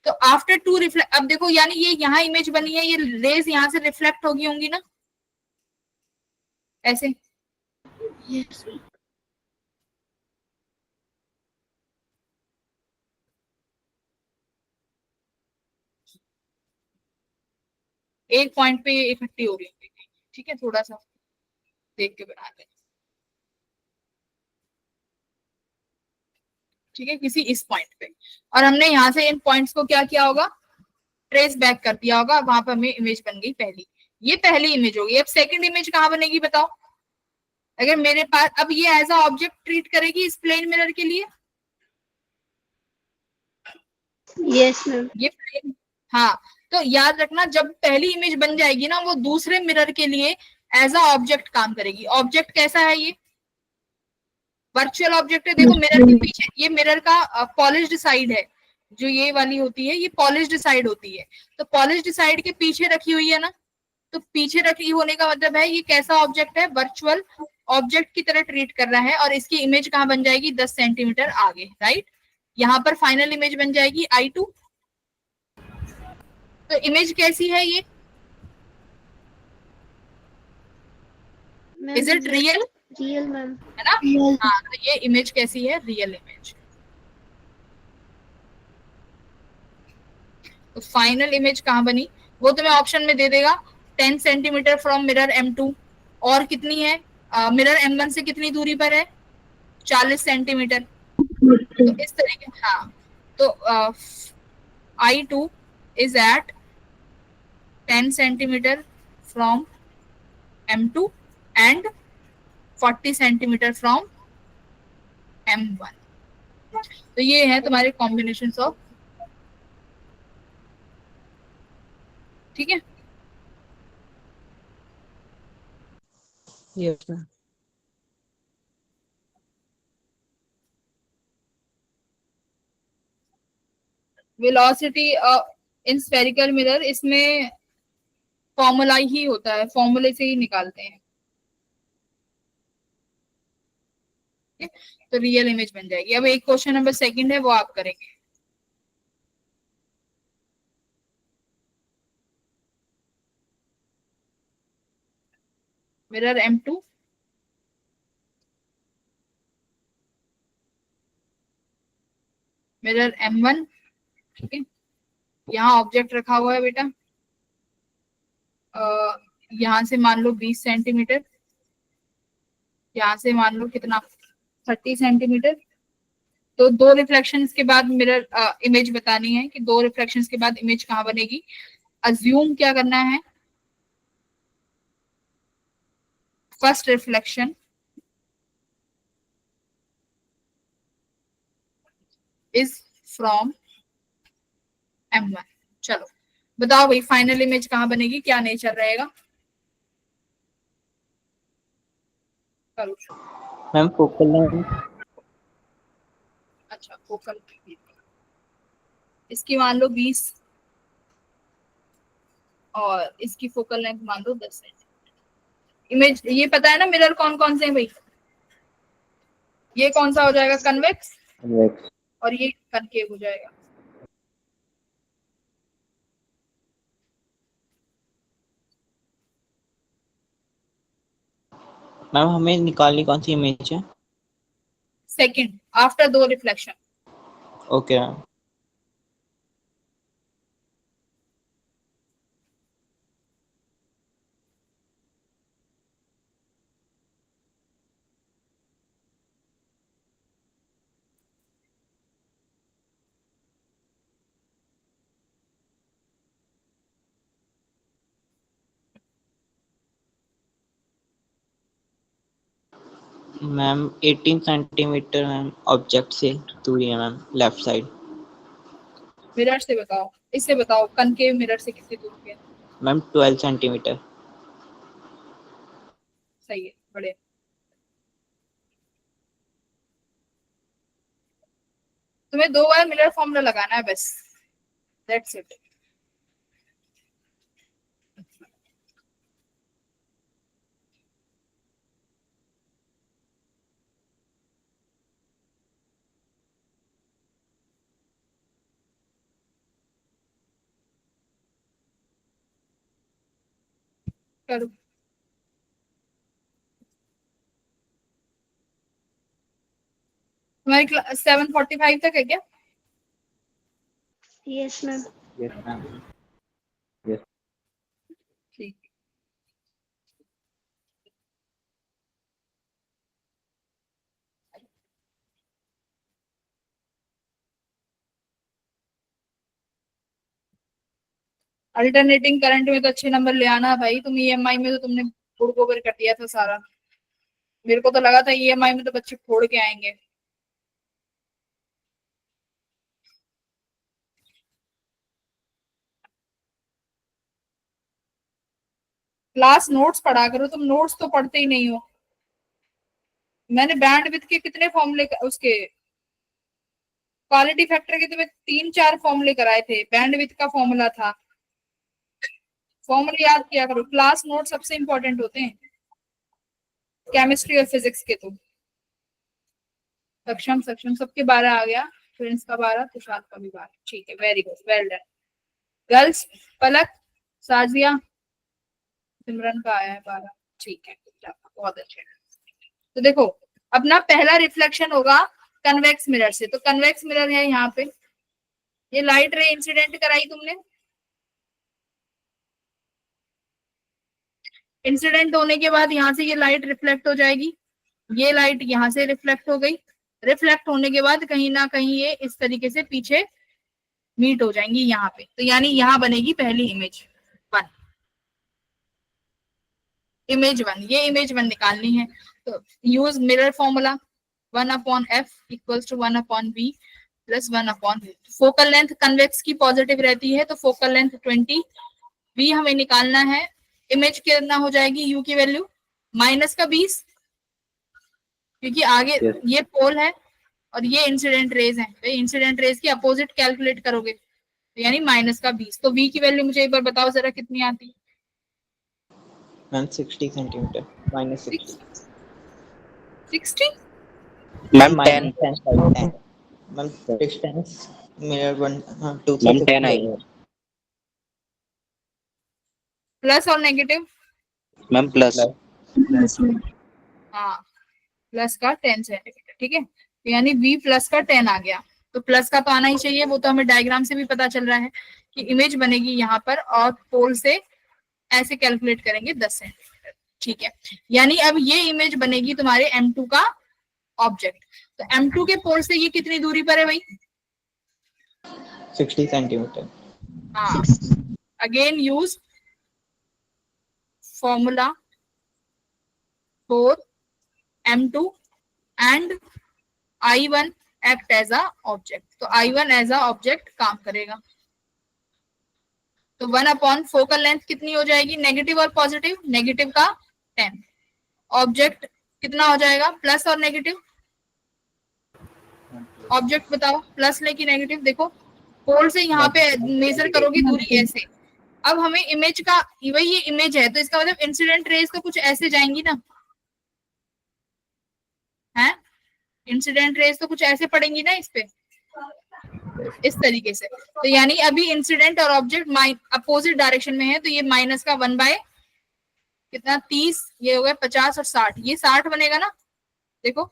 तो आफ्टर टू रिफ्लेक्ट, अब देखो यानी ये यहाँ इमेज बनी है, ये रेज यहाँ से रिफ्लेक्ट होगी होंगी ना ऐसे। Yes, ma'am. एक पॉइंट पे इकट्ठी हो रही होंगी, ठीक है, थोड़ा सा देख के बनाते हैं, ठीक है, किसी इस पॉइंट पे। और हमने यहाँ से इन पॉइंट्स को क्या किया होगा, ट्रेस बैक कर दिया होगा। वहां पर हमें इमेज बन गई पहली, ये पहली इमेज होगी। अब सेकंड इमेज कहाँ बनेगी बताओ। अगर मेरे पास अब ये एज अ ऑब्जेक्ट ट्रीट करेगी इस प्लेन मिरर के लिए, Yes, ma'am. ये प्लेन, हाँ। तो याद रखना जब पहली इमेज बन जाएगी ना वो दूसरे मिरर के लिए एज अ ऑब्जेक्ट काम करेगी। ऑब्जेक्ट कैसा है, ये वर्चुअल ऑब्जेक्ट है। देखो मिरर के पीछे, ये मिरर का पॉलिश्ड साइड है, जो ये वाली होती है ये पॉलिश्ड साइड होती है। तो पॉलिश्ड साइड के पीछे रखी हुई है ना, तो पीछे रखी होने का मतलब है ये कैसा ऑब्जेक्ट है, वर्चुअल ऑब्जेक्ट की तरह ट्रीट कर रहा है। और इसकी इमेज कहाँ बन जाएगी, 10 सेंटीमीटर आगे, राइट। यहाँ पर फाइनल इमेज बन जाएगी I2। तो इमेज कैसी है ये? Ma'am is it real? Real ma'am. है ना? हाँ, तो ये इमेज कैसी है? Real image. तो फाइनल इमेज कहाँ बनी वो तुम्हें ऑप्शन में दे देगा। 10 सेंटीमीटर फ्रॉम मिरर M2, और कितनी है मिरर M1 से कितनी दूरी पर है? 40 सेंटीमीटर। तो इस तरीके, हाँ, तो I2 is at 10 centimeter from M2 and 40 centimeter from M1। तो ये है तुम्हारे कॉम्बिनेशन ऑफ, ठीक है। Yes ma'am. Velocity in spherical mirror, इसमें फॉर्मूला ही होता है, फॉर्मूले से ही निकालते हैं। तो रियल इमेज बन जाएगी। अब एक क्वेश्चन नंबर सेकंड है, वो आप करेंगे। मिरर M2, मिरर M1, ठीक है। यहाँ ऑब्जेक्ट रखा हुआ है बेटा, यहाँ से मान लो 20 सेंटीमीटर, यहाँ से मान लो कितना, 30 सेंटीमीटर। तो दो रिफ्लेक्शंस के बाद मिरर इमेज बतानी है कि दो रिफ्लेक्शंस के बाद इमेज कहाँ बनेगी। अज्यूम क्या करना है, first reflection is from M1। चलो बताओ भाई, फाइनल इमेज कहाँ बनेगी, क्या नेचर रहेगा? करो। Ma'am focal length. अच्छा, फोकल, इसकी मान लो 20 और इसकी फोकल लेंथ मान लो 10 सेंटीमीटर। इमेज ये पता है ना मिरर कौन कौन से हैं भाई? ये कौन सा हो जाएगा? कन्वेक्स, और ये कनकेव हो जाएगा। मैम हमें निकालनी कौन सी इमेज है? सेकंड, आफ्टर दो reflection. Okay ma'am. Ma'am 18 centimetre ma'am object से दूरी है मैम, लेफ्ट साइड। मिरर से बताओ, इससे बताओ कनकेव मिरर से कितनी दूर पे है? Ma'am 12 centimetre. सही है, बड़े। तुम्हें दो बार मिरर फॉर्मूला लगाना है बस, दैट्स इट। करो। तुम्हारी 7:45 तक है क्या? Yes ma'am. Yes ma'am. ठीक। अल्टरनेटिंग करंट में तो अच्छे नंबर ले आना भाई। तुम EMI में तो तुमने गुड़ गोबर कर दिया था सारा। मेरे को तो लगा था EMI में तो बच्चे फोड़ के आएंगे। क्लास नोट्स पढ़ा करो, तुम नोट्स तो पढ़ते ही नहीं हो। मैंने बैंडविड्थ के कितने फॉर्मूले उसके क्वालिटी फैक्टर के तुम्हें 3-4 फॉर्मूले कराए थे। बैंडविड्थ का फॉर्मूला था, फॉर्मूले याद किया करो। क्लास नोट सबसे इंपॉर्टेंट होते हैं केमिस्ट्री और फिजिक्स के। तो सक्षम सक्षम सबके 12 आ गया, फ्रेंड्स का 12, तुषार का भी 12। ठीक है, very good, well done. Girls, Palak, Sajiya, Simran का आया है 12, ठीक है, बहुत अच्छे। तो देखो अपना पहला रिफ्लेक्शन होगा कन्वेक्स मिरर से, तो कन्वेक्स मिरर है यहाँ पे, ये लाइट रे इंसिडेंट कराई तुमने, इंसिडेंट होने के बाद यहाँ से ये लाइट रिफ्लेक्ट हो जाएगी, ये लाइट यहाँ से रिफ्लेक्ट हो गई, रिफ्लेक्ट होने के बाद कहीं ना कहीं ये इस तरीके से पीछे मीट हो जाएंगी यहाँ पे, तो यानी यहाँ बनेगी पहली इमेज वन, इमेज वन, ये इमेज वन निकालनी है। तो use mirror formula, 1/f equals to 1/v plus 1/v। Focal length convex की पॉजिटिव रहती है, तो फोकल लेंथ 20, v हमें निकालना है, इमेज कितना हो जाएगी u की वैल्यू -20, क्योंकि आगे ये पोल है और ये इंसिडेंट रेज है, तो इंसिडेंट रेज की अपोजिट कैलकुलेट करोगे, तो यानी -20, तो v की वैल्यू मुझे एक बार बताओ जरा कितनी आती है ma'am 60 centimetre, -60 60 ma'am 10, -10 ma'am distance mirror 1 2 से मैम 10 आएगी प्लस और नेगेटिव, मैम, प्लस। हाँ प्लस का 10 सेंटीमीटर, ठीक है, तो यानी v प्लस का 10 आ गया, तो प्लस का तो आना ही चाहिए, वो तो हमें डायग्राम से भी पता चल रहा है कि इमेज बनेगी यहाँ पर और पोल से ऐसे कैलकुलेट करेंगे 10 सेंटीमीटर, ठीक है, यानी अब ये इमेज बनेगी तुम्हारे M2 का ऑब्जेक्ट, तो M2 के पोल से ये कितनी दूरी पर है भाई, 60 सेंटीमीटर। हाँ, again use formula for M2 and I1 act as a object, तो I1 एज अ ऑब्जेक्ट काम करेगा, तो 1/, फोकल लेंथ कितनी हो जाएगी, नेगेटिव और पॉजिटिव, नेगेटिव का 10, ऑब्जेक्ट कितना हो जाएगा, प्लस और नेगेटिव, ऑब्जेक्ट बताओ प्लस लेकी नेगेटिव, देखो पोल से यहाँ पे मेजर करोगी दूरी ऐसे, अब हमें इमेज का वही ये इमेज है, तो इसका मतलब इंसिडेंट रेज तो कुछ ऐसे जाएंगी ना, है इंसिडेंट रेज तो कुछ ऐसे पड़ेंगी ना इस पे, इस तरीके से, तो यानी अभी इंसिडेंट और ऑब्जेक्ट अपोजिट डायरेक्शन में है, तो ये माइनस का 1 कितना 30, ये हो गया 50 और 60, ये 60 बनेगा ना, देखो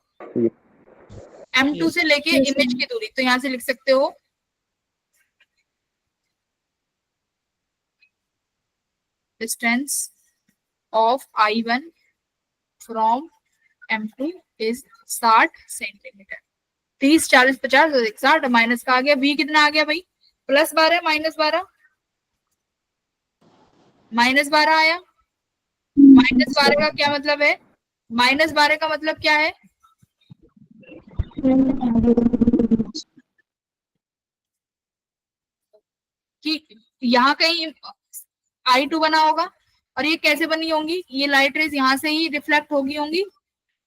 M2 से लेके इमेज की दूरी, तो यहाँ से लिख सकते हो distance of I1 from M2 is 60 centimetre, 30 40 50 60, minus का आ गया, v कितना आ गया भाई, +12 -12, -12 आया, -12 का क्या मतलब है, -12 का मतलब क्या है, कि यहाँ कहीं I2 बना होगा, और ये कैसे बनी होंगी, ये लाइट रेज यहाँ से ही रिफ्लेक्ट होगी होंगी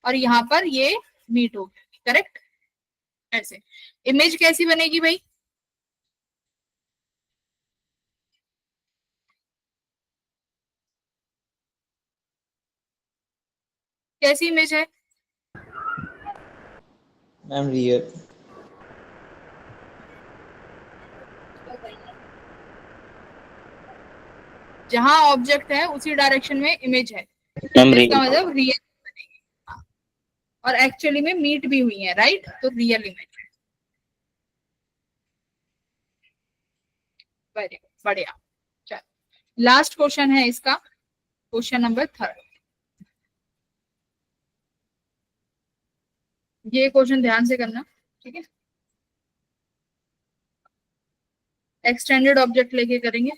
और यहाँ पर ये मीट होगी, करेक्ट, ऐसे इमेज कैसी बनेगी भाई, कैसी इमेज है, मैम रियर, जहां ऑब्जेक्ट है उसी डायरेक्शन में इमेज है, मैम इसका मतलब रियल बनेगी, हाँ, और एक्चुअली में मीट भी हुई है, राइट, तो रियल इमेज है, वेरी गुड, बढ़िया, चलो लास्ट क्वेश्चन है इसका, क्वेश्चन नंबर 3, ये क्वेश्चन ध्यान से करना, ठीक है, एक्सटेंडेड ऑब्जेक्ट लेके करेंगे,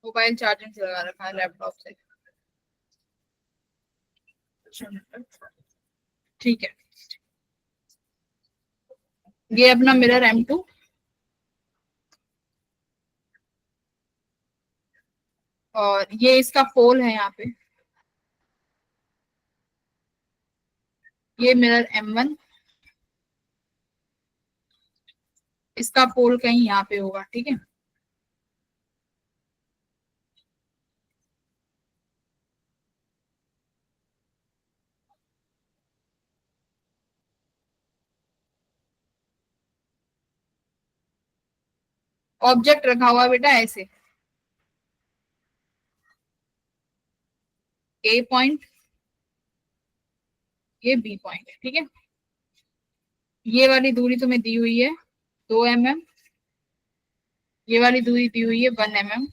मोबाइल चार्जिंग से लगा रखा है लैपटॉप से, ठीक है, ये अपना मिरर M2, और ये इसका पोल है यहाँ पे, ये मिरर M1, इसका पोल कहीं यहाँ पे होगा, ठीक है, ऑब्जेक्ट रखा हुआ है बेटा ऐसे, ए पॉइंट, ये बी पॉइंट है, ठीक है। ये वाली दूरी तुम्हें दी हुई है 2 mm, ये वाली दूरी दी हुई है 1 mm,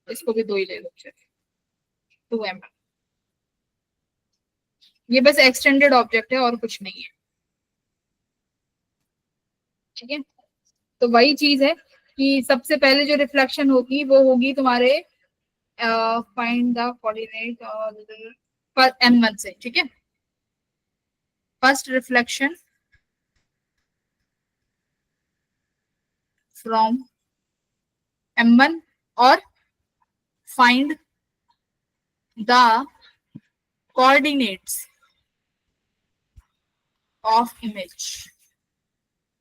इसको भी 2 ही ले लो, 2 mm। ये बस एक्सटेंडेड ऑब्जेक्ट है और कुछ नहीं है, ठीक है। तो वही चीज है कि सबसे पहले जो रिफ्लेक्शन होगी वो होगी तुम्हारे फाइंड द कोऑर्डिनेट पर m1 से, ठीक है। फर्स्ट रिफ्लेक्शन फ्रॉम m1 और find the coordinates of image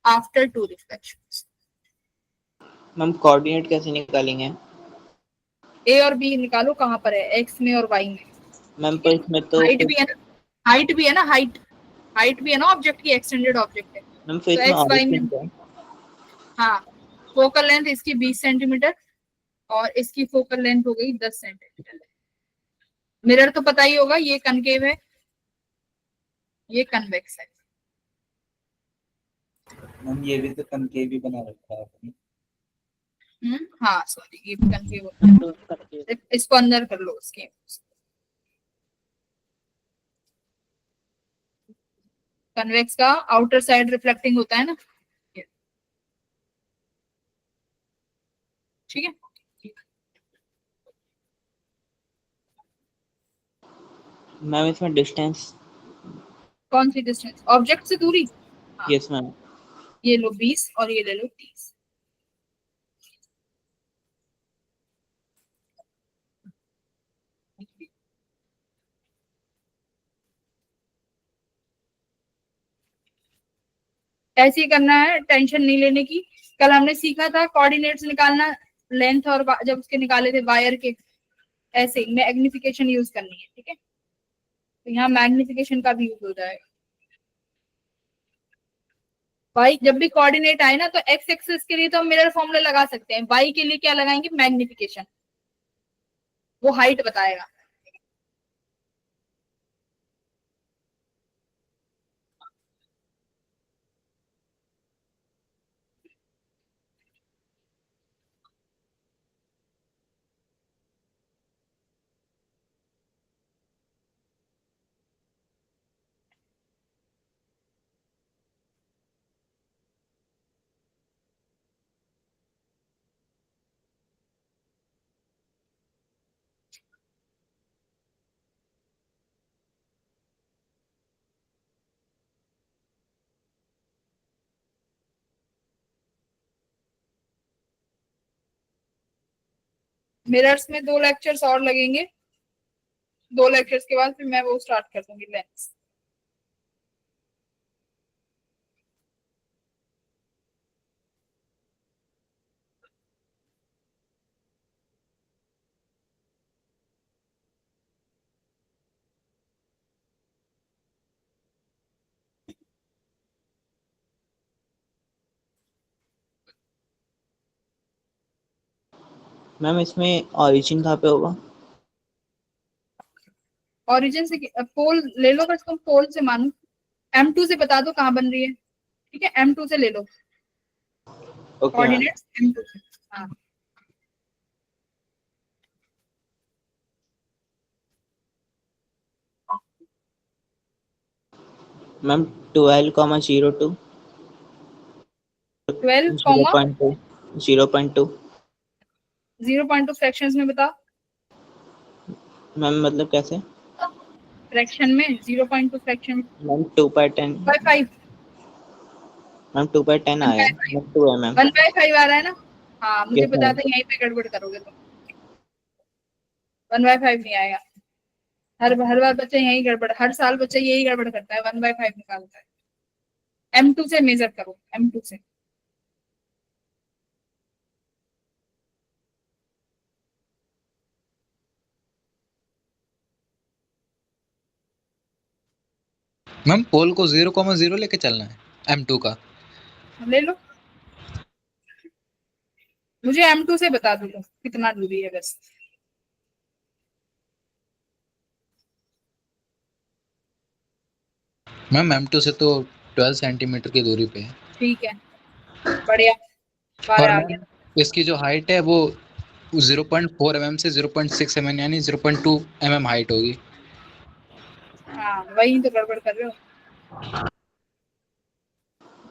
after 2 reflections। Ma'am coordinate कैसे निकालेंगे? ए और बी निकालो, कहाँ पर है, एक्स में और वाई में। मैम पर इसमें तो हाइट भी है ना, हाइट भी है ना, हाइट भी है ना ऑब्जेक्ट की, एक्सटेंडेड ऑब्जेक्ट है। मैम फिर तो इसमें एक्स वाई में, ऑरिजिन क्या? हाँ, फोकल लेंथ इसकी 20 सेंटीमीटर और इसकी फोकल लेंथ हो गई 10 सेंटीमीटर। मिरर तो पता ही होगा, ये कनकेव है, ये कन्वेक्स है। मैम ये भी तो कनकेव भी बना रखा है आपने। हाँ सॉरी, ये कनकेव होता है, इसको अंदर कर लो इसके। कन्वेक्स का आउटर साइड रिफ्लेक्टिंग होता है ना, ठीक है। मैम इसमें डिस्टेंस? कौन सी डिस्टेंस, ऑब्जेक्ट से दूरी? Yes ma'am. ये लो 20 और ये ले लो 30। ऐसे ही करना है, टेंशन नहीं लेने की। कल हमने सीखा था कोऑर्डिनेट्स निकालना, लेंथ और जब उसके निकाले थे वायर के, ऐसे मैग्निफिकेशन यूज करनी है, ठीक है। तो यहाँ मैग्निफिकेशन का भी यूज हो जाएगा। वाई जब भी कोऑर्डिनेट आए ना, तो एक्स एक्सिस के लिए तो हम मिरर फॉर्मूला लगा सकते हैं, वाई के लिए क्या लगाएंगे, मैग्निफिकेशन, वो हाइट बताएगा। मिरर्स में 2 लेक्चर्स और लगेंगे, 2 लेक्चर्स के बाद फिर मैं वो स्टार्ट कर दूंगी लेंस। मैम इसमें ऑरिजिन कहाँ पे होगा? ओरिजिन से पोल ले लो, बस तुम पोल से मानो, m2 से बता दो कहाँ बन रही है, ठीक है, m2 से ले लो ओके मैम। कोऑर्डिनेट्स m2 से। हाँ, मैम 12,02 12 कॉमा 0.2 0.2। 0.2 फ्रैक्शंस में बता, मैम मतलब कैसे? फ्रैक्शन में 0.2 फ्रैक्शन मैम 2/10। बाय 5, मैम 2/10 आया है। Ma'am 2 mm। 1/5 आ रहा है ना। हाँ मुझे यस पता मैम। था यहीं पे गड़बड़ करोगे तुम, 1/5 नहीं आएगा। हर बार बच्चा यही गड़बड़, हर साल बच्चा यही गड़बड़ करता है, 1/5 निकालता है। m2 से मेजर करो, m2 से। मैम पोल को 0,0 लेके चलना है M2 का। ले लो, मुझे M2 से बता दो कितना दूरी है बस। मैम M2 से तो 12 सेंटीमीटर की दूरी पे है। ठीक है, बढ़िया, और 12 आ मैम गया। इसकी जो हाइट है वो 0.4 mm से 0.6 mm यानी 0.2 mm हाइट होगी। हाँ वही तो गड़बड़ कर रहे हो।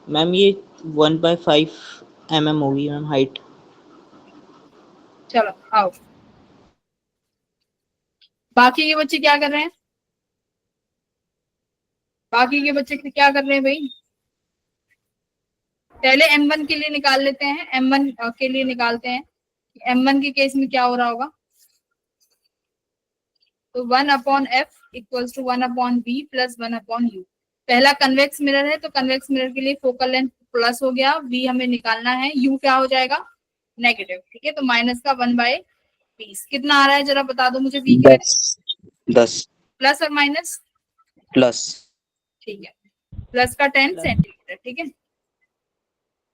मैम ये 1/5 mm होगी मैम हाइट। चलो आओ, बाकी के बच्चे क्या कर रहे हैं? बाकी के बच्चे क्या कर रहे हैं भाई? पहले M1 के लिए निकाल लेते हैं, M1 के लिए निकालते हैं। M1 के केस में क्या हो रहा होगा? तो 1/f equals to 1/b plus 1/u। पहला कन्वेक्स मिरर है तो कन्वेक्स मिरर के लिए फोकल लेंथ प्लस हो गया, v हमें निकालना है, u क्या हो जाएगा? नेगेटिव। ठीक है, तो माइनस का 1/20 कितना आ रहा है जरा बता दो मुझे v की वैल्यू। 10 प्लस और माइनस? प्लस। ठीक है, प्लस का 10 सेंटीमीटर। ठीक है,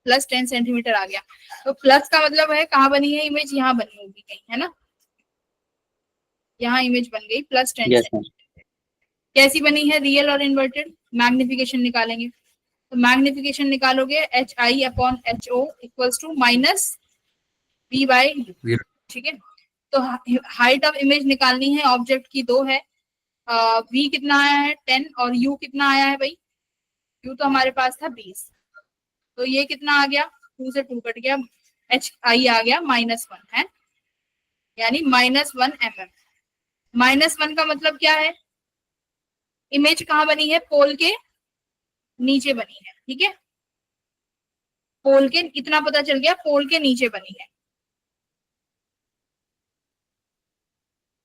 प्लस 10 सेंटीमीटर आ गया। तो प्लस का मतलब है कहाँ बनी है इमेज? यहाँ बनी होगी कहीं, है ना? यहाँ इमेज बन गई प्लस 10 यस मैम। सेंटीमीटर। कैसी बनी है? रियल और इन्वर्टेड? मैग्निफिकेशन निकालेंगे, तो मैग्निफिकेशन निकालोगे HI/HO equals to minus V/U। ठीक है, तो हाइट ऑफ इमेज निकालनी है, ऑब्जेक्ट की दो है। V कितना आया है? 10, और U कितना आया है भाई? U तो हमारे पास था 20, तो ये कितना आ गया? 2 से 2 कट गया, HI आ गया -1 है, यानी -1 mm। -1 का मतलब क्या है? इमेज कहाँ बनी है? पोल के नीचे बनी है। ठीक है, पोल के, इतना पता चल गया, पोल के नीचे बनी है।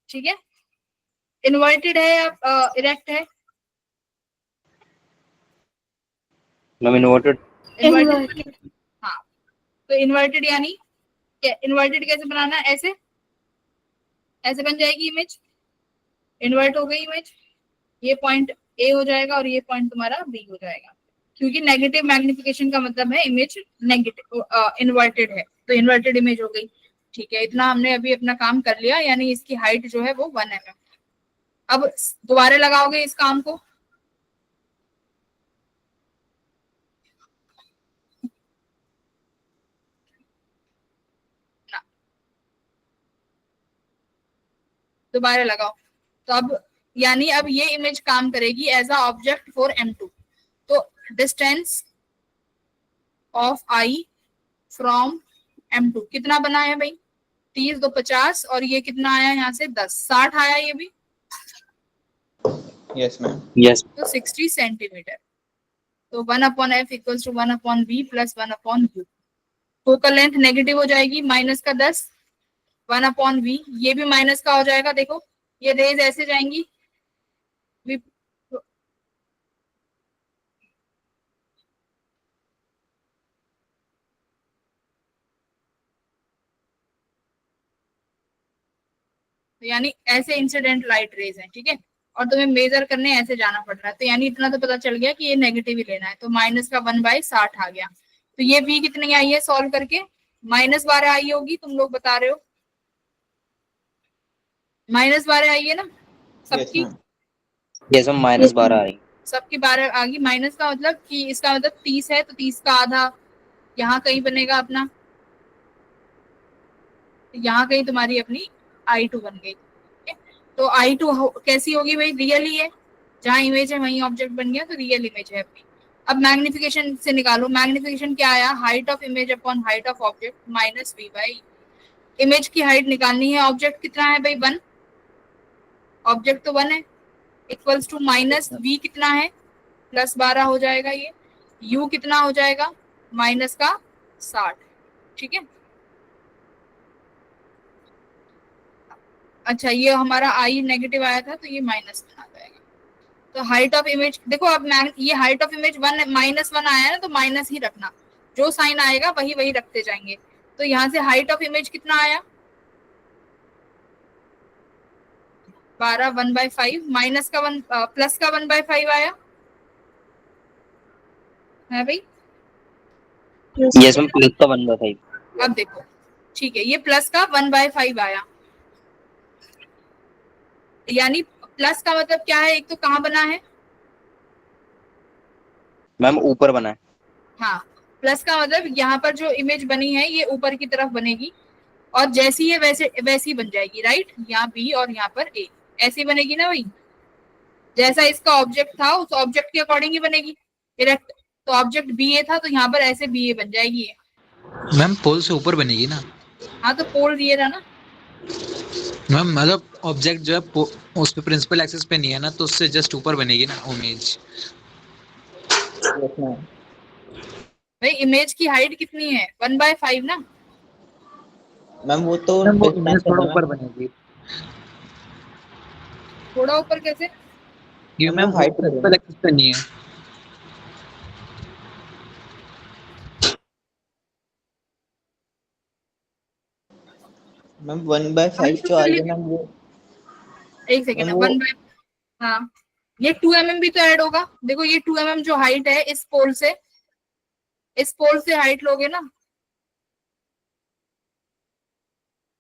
ठीक है, इन्वर्टेड है या इरेक्ट है? Ma'am inverted. इन्वर्टेड। हाँ, तो इन्वर्टेड यानी इन्वर्टेड कैसे बनाना है? ऐसे, ऐसे बन जाएगी इमेज, इन्वर्ट हो गई इमेज। ये पॉइंट ए हो जाएगा और ये पॉइंट तुम्हारा बी हो जाएगा, क्योंकि नेगेटिव मैग्निफिकेशन का मतलब है इमेज नेगेटिव इन्वर्टेड है, तो इन्वर्टेड इमेज हो गई। ठीक है, इतना हमने अभी अपना काम कर लिया, यानी इसकी हाइट जो है वो 1 mm। अब दोबारा लगाओगे इस काम को, दोबारा लगाओ, तो अब यानी अब ये इमेज काम करेगी as a object for M2। तो distance of I from M2 कितना बना है भाई? 30 2 50, और ये कितना आया यहाँ से? 10 60 आया ये भी, यस मैम। यस। तो 60 सेंटीमीटर। तो 1/f equals to 1/b plus 1/u। Focal length negative हो जाएगी, माइनस का 10, 1/v, ये भी माइनस का हो जाएगा। देखो ये रेज ऐसे जाएंगी, यानी ऐसे इंसिडेंट लाइट रेज है। ठीक है, और तुम्हें मेजर करने ऐसे जाना पड़ रहा है, तो यानी इतना तो पता चल गया कि ये नेगेटिव ही लेना है, तो माइनस का 1/60 आ गया। तो ये v कितनी आई है सॉल्व करके? -12 आई होगी, तुम लोग बता रहे हो -12 आई है ना यस सबकी? मैम। यस मैम -12 आई। सबकी 12 आ गई। माइनस का मतलब कि इसका मतलब 30 है, तो 30 का आधा यहाँ कहीं बनेगा अपना, यहाँ कहीं तुम्हारी अपनी I2 बन गई। तो I2 कैसी होगी भाई? रियल ही है, जहाँ इमेज है वहीं ऑब्जेक्ट बन गया, तो रियल इमेज है अपनी। अब मैग्निफिकेशन से निकालो, मैग्निफिकेशन क्या आया? Height of image upon height of object minus V/, image की हाइट निकालनी है, ऑब्जेक्ट कितना है भाई? 1, ऑब्जेक्ट तो 1 है, इक्वल्स टू माइनस V कितना है? +12 हो जाएगा ये, U कितना हो जाएगा? माइनस का 60। ठीक है, अच्छा ये हमारा I नेगेटिव आया था, तो ये माइनस में आ जाएगा। तो हाइट ऑफ इमेज देखो, अब ये हाइट ऑफ इमेज 1 -1 आया ना, तो माइनस ही रखना, जो साइन आएगा वही वही रखते जाएंगे। तो यहाँ से हाइट ऑफ इमेज कितना आया? 12 1/5 माइनस का 1 प्लस का 1/5 आया है भाई? यस मैम प्लस का 1/5। अब देखो ठीक है, ये प्लस का 1/5 आया, यानी प्लस का मतलब क्या है, एक तो कहाँ बना है, मैम ऊपर बना है। हाँ, प्लस का मतलब यहाँ पर जो इमेज बनी है ये ऊपर की तरफ बनेगी, और जैसी है वैसे वैसी बन जाएगी, राइट। यहाँ बी और यहाँ पर ए, ऐसी बनेगी ना भाई, जैसा इसका ऑब्जेक्ट था उस ऑब्जेक्ट के अकॉर्डिंग ही बनेगी डायरेक्ट। तो ऑब्जेक्ट बी ए था तो यहाँ पर ऐसे बी ए बन जाएगी ये। मैम पोल से ऊपर बनेगी ना। हाँ तो पोल ये रहा ना। मैम मतलब ऑब्जेक्ट जो है उस पे प्रिंसिपल एक्सिस पे नहीं है ना, तो उससे जस्ट ऊपर बनेगी ना इमेज। Yes ma'am. भाई इमेज की हाइट कितनी है, 1/5 ना। मैम वो तो मैम वो डिस्टेंस इमेज है थोड़ा ना ऊपर मैम। बनेगी, थोड़ा ऊपर कैसे, ये मैम मैम वो height प्रिंसिपल एक्सिस पे नहीं है। मैम 1/5 शुरू जो आ कर रही ली है मैम वो। एक सेकेंड, मैम वो 1/, हाँ ये 2 mm भी तो ऐड होगा। देखो ये 2 mm जो हाइट है इस पोल से, इस पोल से हाइट लोगे ना,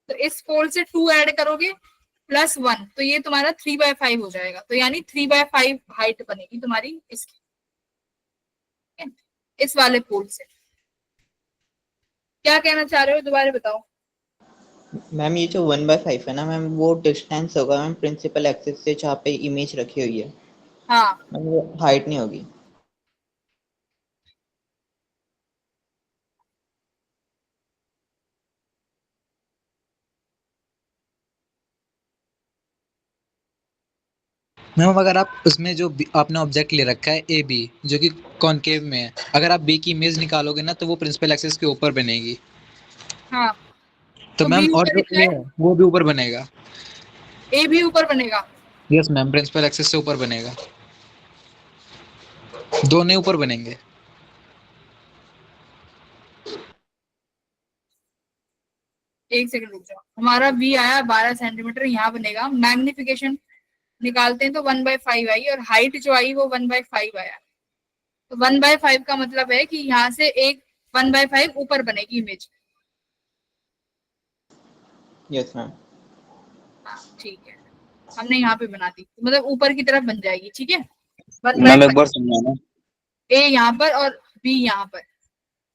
तो इस पोल से 2 ऐड करोगे +1, तो ये तुम्हारा 3/5 हो जाएगा। तो यानी 3/5 हाइट बनेगी तुम्हारी इसकी, इस वाले पोल से। क्या कहना चाह रहे हो, दोबारा बताओ। मैम ये जो 1/5 है ना मैम, वो डिस्टेंस होगा मैम प्रिंसिपल एक्सिस से जहाँ पे इमेज रखी हुई है। हाँ मैम वो हाइट नहीं होगी। मैम अगर आप उसमें जो आपने ऑब्जेक्ट ले रखा है ए बी, जो कि कॉनकेव में है, अगर आप बी की इमेज निकालोगे ना तो वो प्रिंसिपल एक्सिस के ऊपर बनेगी। हाँ, तो तो मैम बी और ऊपर जो कितना ए है, है वो भी ऊपर बनेगा। ए भी ऊपर बनेगा। यस मैम, प्रिंसिपल एक्सिस से ऊपर बनेगा, दोनों ऊपर बनेंगे। एक सेकंड रुक जाओ, हमारा बी आया 12 सेंटीमीटर, यहाँ बनेगा। मैग्निफिकेशन निकालते हैं तो 1/5 आई, और हाइट जो आई वो 1/5 आया। तो 1/5 का मतलब है कि यहाँ से एक 1/5 ऊपर बनेगी इमेज। Yes ma'am. हाँ ठीक है, हमने यहाँ पे बना दी, मतलब ऊपर की तरफ बन जाएगी, ठीक है। मैम एक 1/5 बार समझाना। ए यहाँ पर और बी यहाँ पर।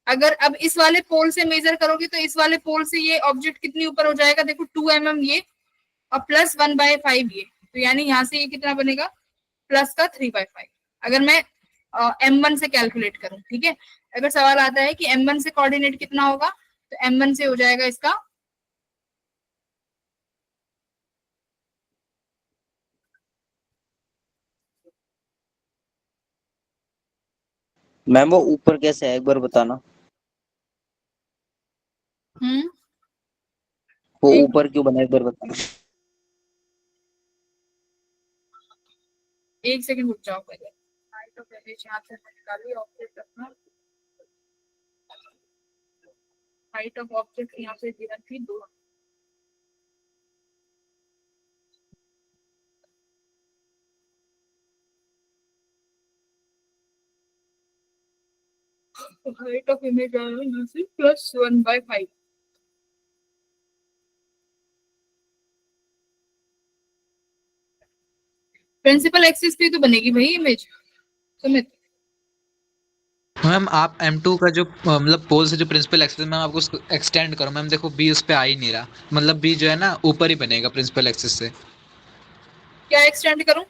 अगर अब इस वाले पोल से मेजर करोगे तो इस वाले पोल से ये ऑब्जेक्ट कितनी ऊपर हो जाएगा, देखो 2 mm ये, और +1/5 ये, तो यानी यहाँ से ये कितना बनेगा, प्लस का 3/5। अगर मैं M1 से कैलकुलेट करूं, ठीक है। अगर सवाल आता है कि M1 से कोऑर्डिनेट कितना होगा, तो M1 से हो जाएगा इसका मैम वो ऊपर कैसे है एक बार बताना, वो एक ऊपर क्यों बना है एक बार बताना। एक सेकंड रुक जाओ पहले। हाइट ऑफ इमेज यहाँ से निकाली, ऑब्जेक्ट अपना हाइट ऑफ ऑब्जेक्ट यहाँ से गिवन थी 2। तो हाइट ऑफ इमेज आया यहाँ से +1/5। प्रिंसिपल एक्सिस पे तो बनेगी भाई इमेज, सुमित। मैम आप M2 का जो मतलब पोल से जो प्रिंसिपल एक्सिस, मैम आपको उसको एक्सटेंड करो। मैम देखो बी उस पे आ ही नहीं रहा, मतलब बी जो है ना ऊपर ही बनेगा प्रिंसिपल एक्सिस से। क्या एक्सटेंड करूं,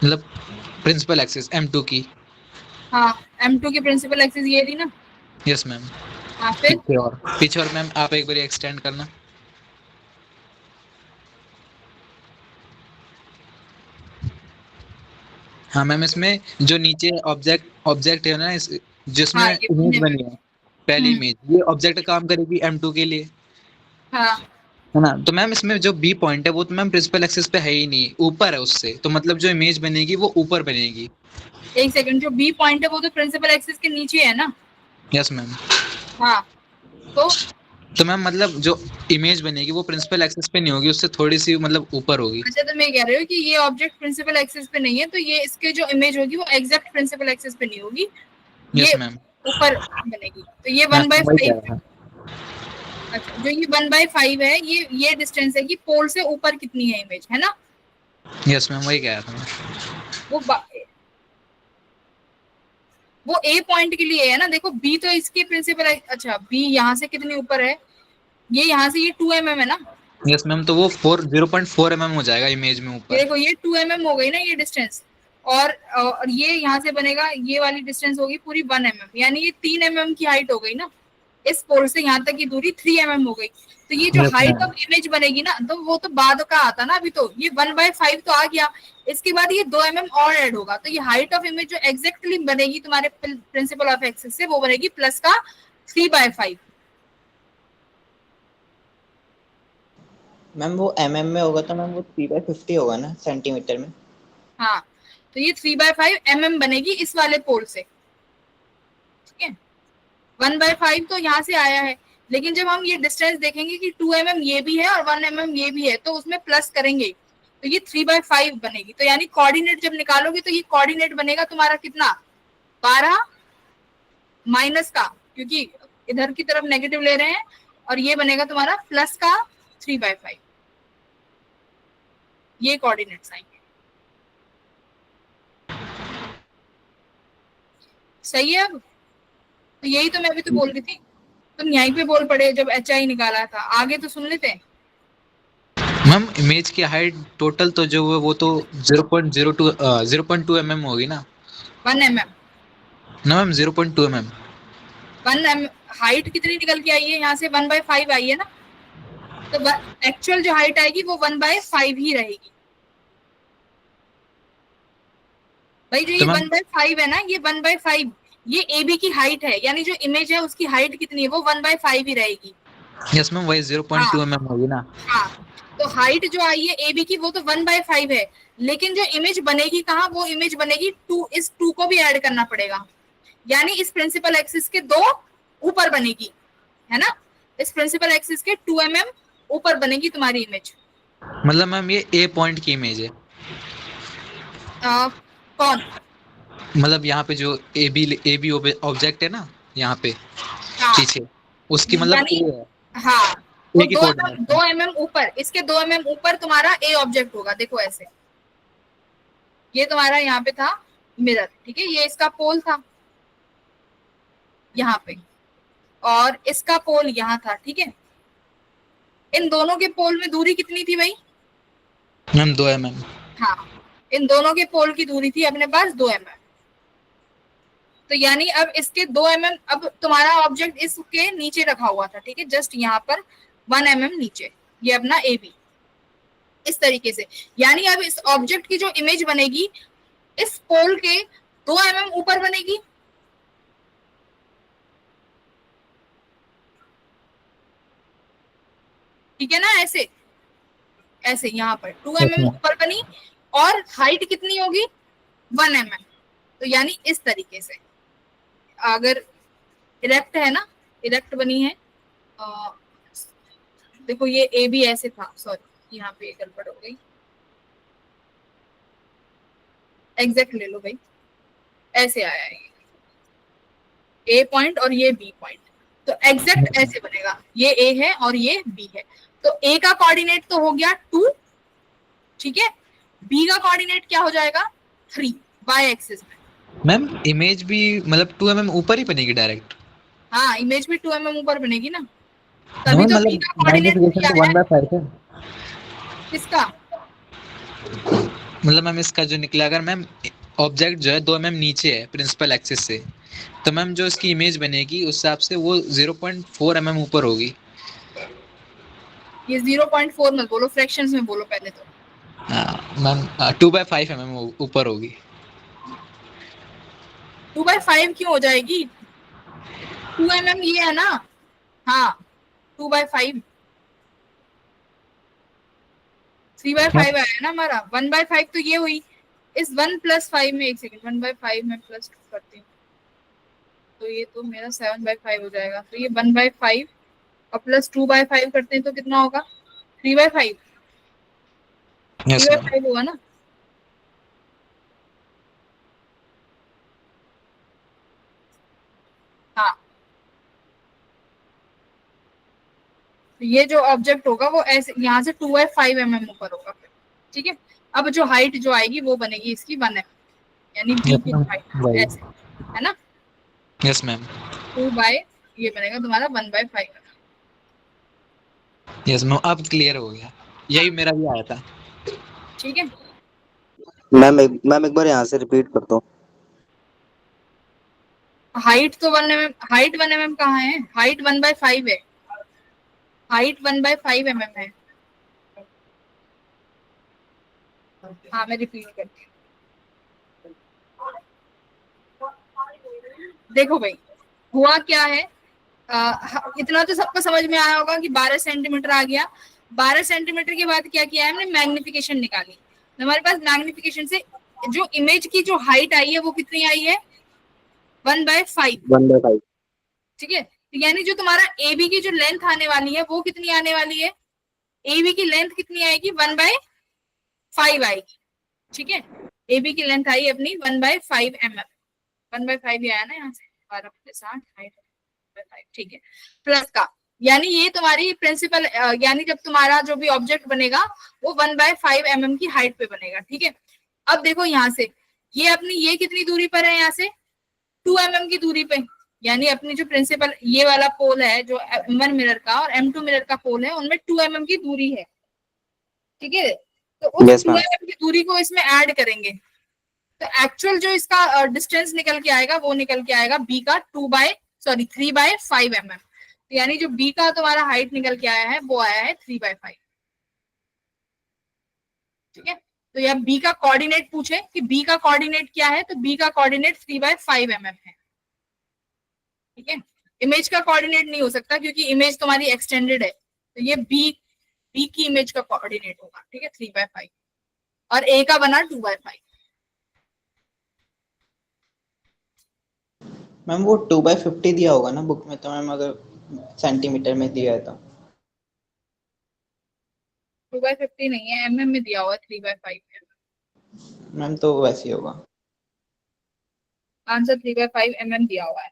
मतलब प्रिंसिपल एक्सिस M2 की। हाँ M2 की प्रिंसिपल एक्सिस ये थी ना। Yes ma'am. हाँ फिर पीछे और मैम आप एक बार एक्सटेंड करना। हाँ मैम, इसमें जो नीचे ऑब्जेक्ट है ना जिसमें हाँ ये इमेज बने बनी है, पहली इमेज, ये ऑब्जेक्ट काम करेगी M2 के लिए, हाँ है ना। तो मैम इसमें जो बी पॉइंट है वो तो मैम प्रिंसिपल एक्सिस पे है ही नहीं, ऊपर है उससे, तो मतलब जो इमेज बनेगी वो ऊपर बनेगी। एक सेकंड, जो बी पॉइंट है वो तो प्रिंसिपल एक्सिस के नीचे है ना। Yes ma'am. हाँ तो मैम मतलब जो इमेज बनेगी वो प्रिंसिपल एक्सिस पे नहीं होगी, उससे थोड़ी सी मतलब ऊपर होगी। अच्छा, तो मैं कह रही हूँ कि ये ऑब्जेक्ट प्रिंसिपल एक्सिस पे नहीं है, तो ये इसके जो इमेज होगी वो एग्जैक्ट प्रिंसिपल एक्सिस पे नहीं होगी, ये यस मैम। ऊपर बनेगी। तो ये वही कह 1/5, रहा था। अच्छा, जो ये 1/5 है, ये डिस्टेंस है कि पोल से ऊपर कितनी है इमेज, है ना? यस मैम, वही कह रहा था मैं। वो वो ए पॉइंट के लिए है ना। देखो बी तो इसके प्रिंसिपल है। अच्छा, बी यहाँ से कितनी ऊपर है? ये यहाँ से ये 2 mm है ना। यस मैम, तो वो 0.4 mm हो जाएगा इमेज में ये ऊपर। देखो ये 2 mm हो गई ना ये डिस्टेंस। और ये यहाँ से बनेगा, ये वाली डिस्टेंस होगी पूरी 1 mm, यानी ये 3 mm की हाइट हो गई ना। इस पोल से यहाँ तक की दूरी 3 mm हो गई। तो ये जो yes height ma'am. Of image बनेगी ना, तो वो तो बाद का आता ना। अभी तो ये 1/5 तो आ गया, इसके बाद ये 2 mm और ऐड होगा। तो ये हाइट ऑफ इमेज जो एग्जैक्टली बनेगी तुम्हारे प्रिंसिपल ऑफ एक्सिस से, वो बनेगी प्लस का 3/5। मैम वो mm में होगा तो मैम वो 3/50 होगा ना सेंटीमीटर में। हाँ, तो ये 3/5 mm बनेगी इस वाले पोल से, ठीक है। 1/5 तो यहाँ से आया है, लेकिन जब हम ये डिस्टेंस देखेंगे कि 2 mm ये भी है और 1 mm ये भी है, तो उसमें प्लस करेंगे तो ये 3/5 बनेगी। तो यानी कोऑर्डिनेट जब निकालोगे तो ये कोऑर्डिनेट बनेगा तुम्हारा कितना, 12 माइनस का, क्योंकि इधर की तरफ नेगेटिव ले रहे हैं, और ये बनेगा तुम्हारा प्लस का 3/5। ये कोऑर्डिनेट्स आएंगे। सही है। अब तो यही तो मैं भी तो बोल रही थी, तुम यहीं पे बोल पड़े जब HI निकाला था। आगे तो सुन लेते हैं। मैम इमेज की हाइट टोटल तो जो है वो तो 0.2 mm होगी ना। 1 mm। ना मैम 0.2 mm। 1 mm हाइट कितनी निकल के आई है यहाँ से? 1/5 आई है ना। तो एक्चुअल जो हाइट आएगी वो 1/5 ही रहेगी भाई। जो ये तो मैम 1/5 है ना, ये 1/5 ये AB की हाइट है, यानी जो इमेज है उसकी हाइट कितनी है, वो 1/5 ही रहेगी। यस मैम, वही 0.2 हाँ mm होगी ना। हाँ। तो हाइट जो आई है AB की, वो तो 1/5 है, लेकिन जो इमेज बनेगी कहाँ, वो इमेज बनेगी 2, इस 2 को भी ऐड करना पड़ेगा, यानी इस प्रिंसिपल एक्सिस के 2 ऊपर बनेगी, है ना। इस प्रिंसिपल एक्सिस के 2 mm ऊपर बनेगी तुम्हारी इमेज। मतलब मैम ये ए पॉइंट की इमेज है। कौन? मतलब यहाँ पे जो ए बी ऑब्जेक्ट है ना, यहाँ पे हाँ, पीछे, उसकी मतलब यानी ए है। हाँ, वो ए की 2 mm कोऑर्डिनेट। 2 mm ऊपर, इसके 2 mm ऊपर तुम्हारा ए ऑब्जेक्ट होगा। देखो ऐसे, ये तुम्हारा यहाँ पे था मिरर, ठीक है, ये इसका पोल था यहाँ पे, और इसका पोल यहाँ था, ठीक है। इन दोनों के पोल में दूरी कितनी थी भाई? Ma'am 2 mm। हाँ, इन दोनों के पोल की दूरी थी अपने पास 2 mm। तो यानी अब इसके 2 mm, अब तुम्हारा ऑब्जेक्ट इसके नीचे रखा हुआ था, ठीक है, जस्ट यहाँ पर 1 mm नीचे, ये अपना AB, इस तरीके से। यानी अब इस ऑब्जेक्ट की जो इमेज बनेगी, इस पोल के 2 mm ऊपर बनेगी। ठीक है ना, ऐसे ऐसे यहाँ पर 2 mm ऊपर बनी, और हाइट कितनी होगी, 1 mm। तो यानी इस तरीके से, अगर इरेक्ट है ना, इरेक्ट बनी है, अ, देखो ये ए भी ऐसे था, सॉरी यहाँ पे गड़बड़ हो गई, एग्जैक्ट ले लो भाई, ऐसे आया है ए पॉइंट और ये बी पॉइंट, तो एग्जैक्ट ऐसे बनेगा, ये ए है और ये बी है। तो ए का कोऑर्डिनेट तो हो गया 2, ठीक है, बी का कोऑर्डिनेट क्या हो जाएगा, 3 बाय एक्सिस में। मैम इमेज भी मतलब 2 mm ऊपर ही बनेगी डायरेक्ट। हाँ, इमेज भी 2 mm ऊपर बनेगी ना, नो तभी तो बी मतलब का कोऑर्डिनेट मैग्निफिकेशन किया तो है। 1/5 है। किसका? मतलब मैम इसका जो निकला, अगर मैम ऑब्जेक्ट जो है 2 mm नीचे है प्रिंसिपल एक्सिस से, तो मैम जो इसकी इमेज बनेगी उस हिसाब से वो 0.4 mm ऊपर होगी। ये 0.4 मत बोलो, फ्रैक्शंस में बोलो पहले तो। मैम 2/5 mm ऊपर होगी। 2/5 क्यों हो जाएगी, 2 mm ये है ना। हाँ, 2/5, 3/5 आया ना हमारा, 1/5 तो ये हुई। इस 1+5 में, एक सेकंड, 1/5 में +2 करती हूँ, तो ये तो मेरा 7/5 हो जाएगा। तो ये 1/5 और +2/5 करते हैं तो कितना होगा, 3/5। Yes ma'am. 3/5 होगा ना। हाँ, तो ये जो ऑब्जेक्ट होगा वो ऐसे यहाँ से 2/5 mm ऊपर होगा फिर, ठीक है। अब जो हाइट जो आएगी वो बनेगी इसकी 1 mm, यानी बी Yes, की ma'am. Height Right. ऐसे, है ना। यस मैम, 2 बाय ये बनेगा तुम्हारा 1/5। यस मैम, अब क्लियर हो गया, यही मेरा भी आया था। ठीक है, मैम एक बार यहाँ से रिपीट कर दो। हाइट तो 1 mm, हाइट 1 mm कहाँ है, हाइट 1/5 है, हाइट 1/5 mm है। हाँ मैं रिपीट करती हूँ। देखो भाई हुआ क्या है, इतना तो सबको समझ में आया होगा कि 12 सेंटीमीटर आ गया। 12 सेंटीमीटर के बाद क्या किया है हमने, मैग्निफिकेशन निकाली। तो हमारे पास मैग्निफिकेशन से जो इमेज की जो हाइट आई है वो कितनी आई है, 1/5, 1/5। ठीक है। तो यानी जो तुम्हारा ए बी की जो लेंथ आने वाली है वो कितनी आने वाली है, ए बी की लेंथ कितनी आएगी, 1/5 आएगी, ठीक है। ए बी की लेंथ आई अपनी 1/5 mm, 1/5 ही आया ना यहाँ से, 12/60 ठीक है, प्लस का, यानी ये तुम्हारी प्रिंसिपल, यानी जब तुम्हारा जो भी ऑब्जेक्ट बनेगा वो 1/5 mm की हाइट पे बनेगा, ठीक है। अब देखो यहाँ से ये अपनी ये कितनी दूरी पर है, यहाँ से 2 mm की दूरी पे, यानी अपनी जो प्रिंसिपल ये वाला पोल है जो M1 मिरर का और M2 मिरर का पोल है उनमें 2 mm की दूरी है, ठीक है। तो उस Yes, 2 ma'am. mm की दूरी को इसमें ऐड करेंगे तो एक्चुअल जो इसका डिस्टेंस निकल के आएगा वो निकल के आएगा बी का 3/5 mm। तो यानी जो बी का तुम्हारा हाइट निकल के आया है वो आया है 3/5, ठीक है। तो यह बी का कोऑर्डिनेट पूछे कि बी का कोऑर्डिनेट क्या है, तो बी का कोऑर्डिनेट 3/5 mm है, ठीक है। इमेज का कोऑर्डिनेट नहीं हो सकता क्योंकि इमेज तुम्हारी एक्सटेंडेड है, तो ये बी की इमेज का कोऑर्डिनेट होगा, ठीक है, 3/5 और ए का बना 2/5। मैम वो 2/50 दिया होगा ना बुक में, तो मैम अगर सेंटीमीटर में दिया है तो 2/50 नहीं है, mm में दिया हुआ है 3/5 है। मैम तो वैसे ही होगा। आंसर 3/5 mm दिया हुआ है।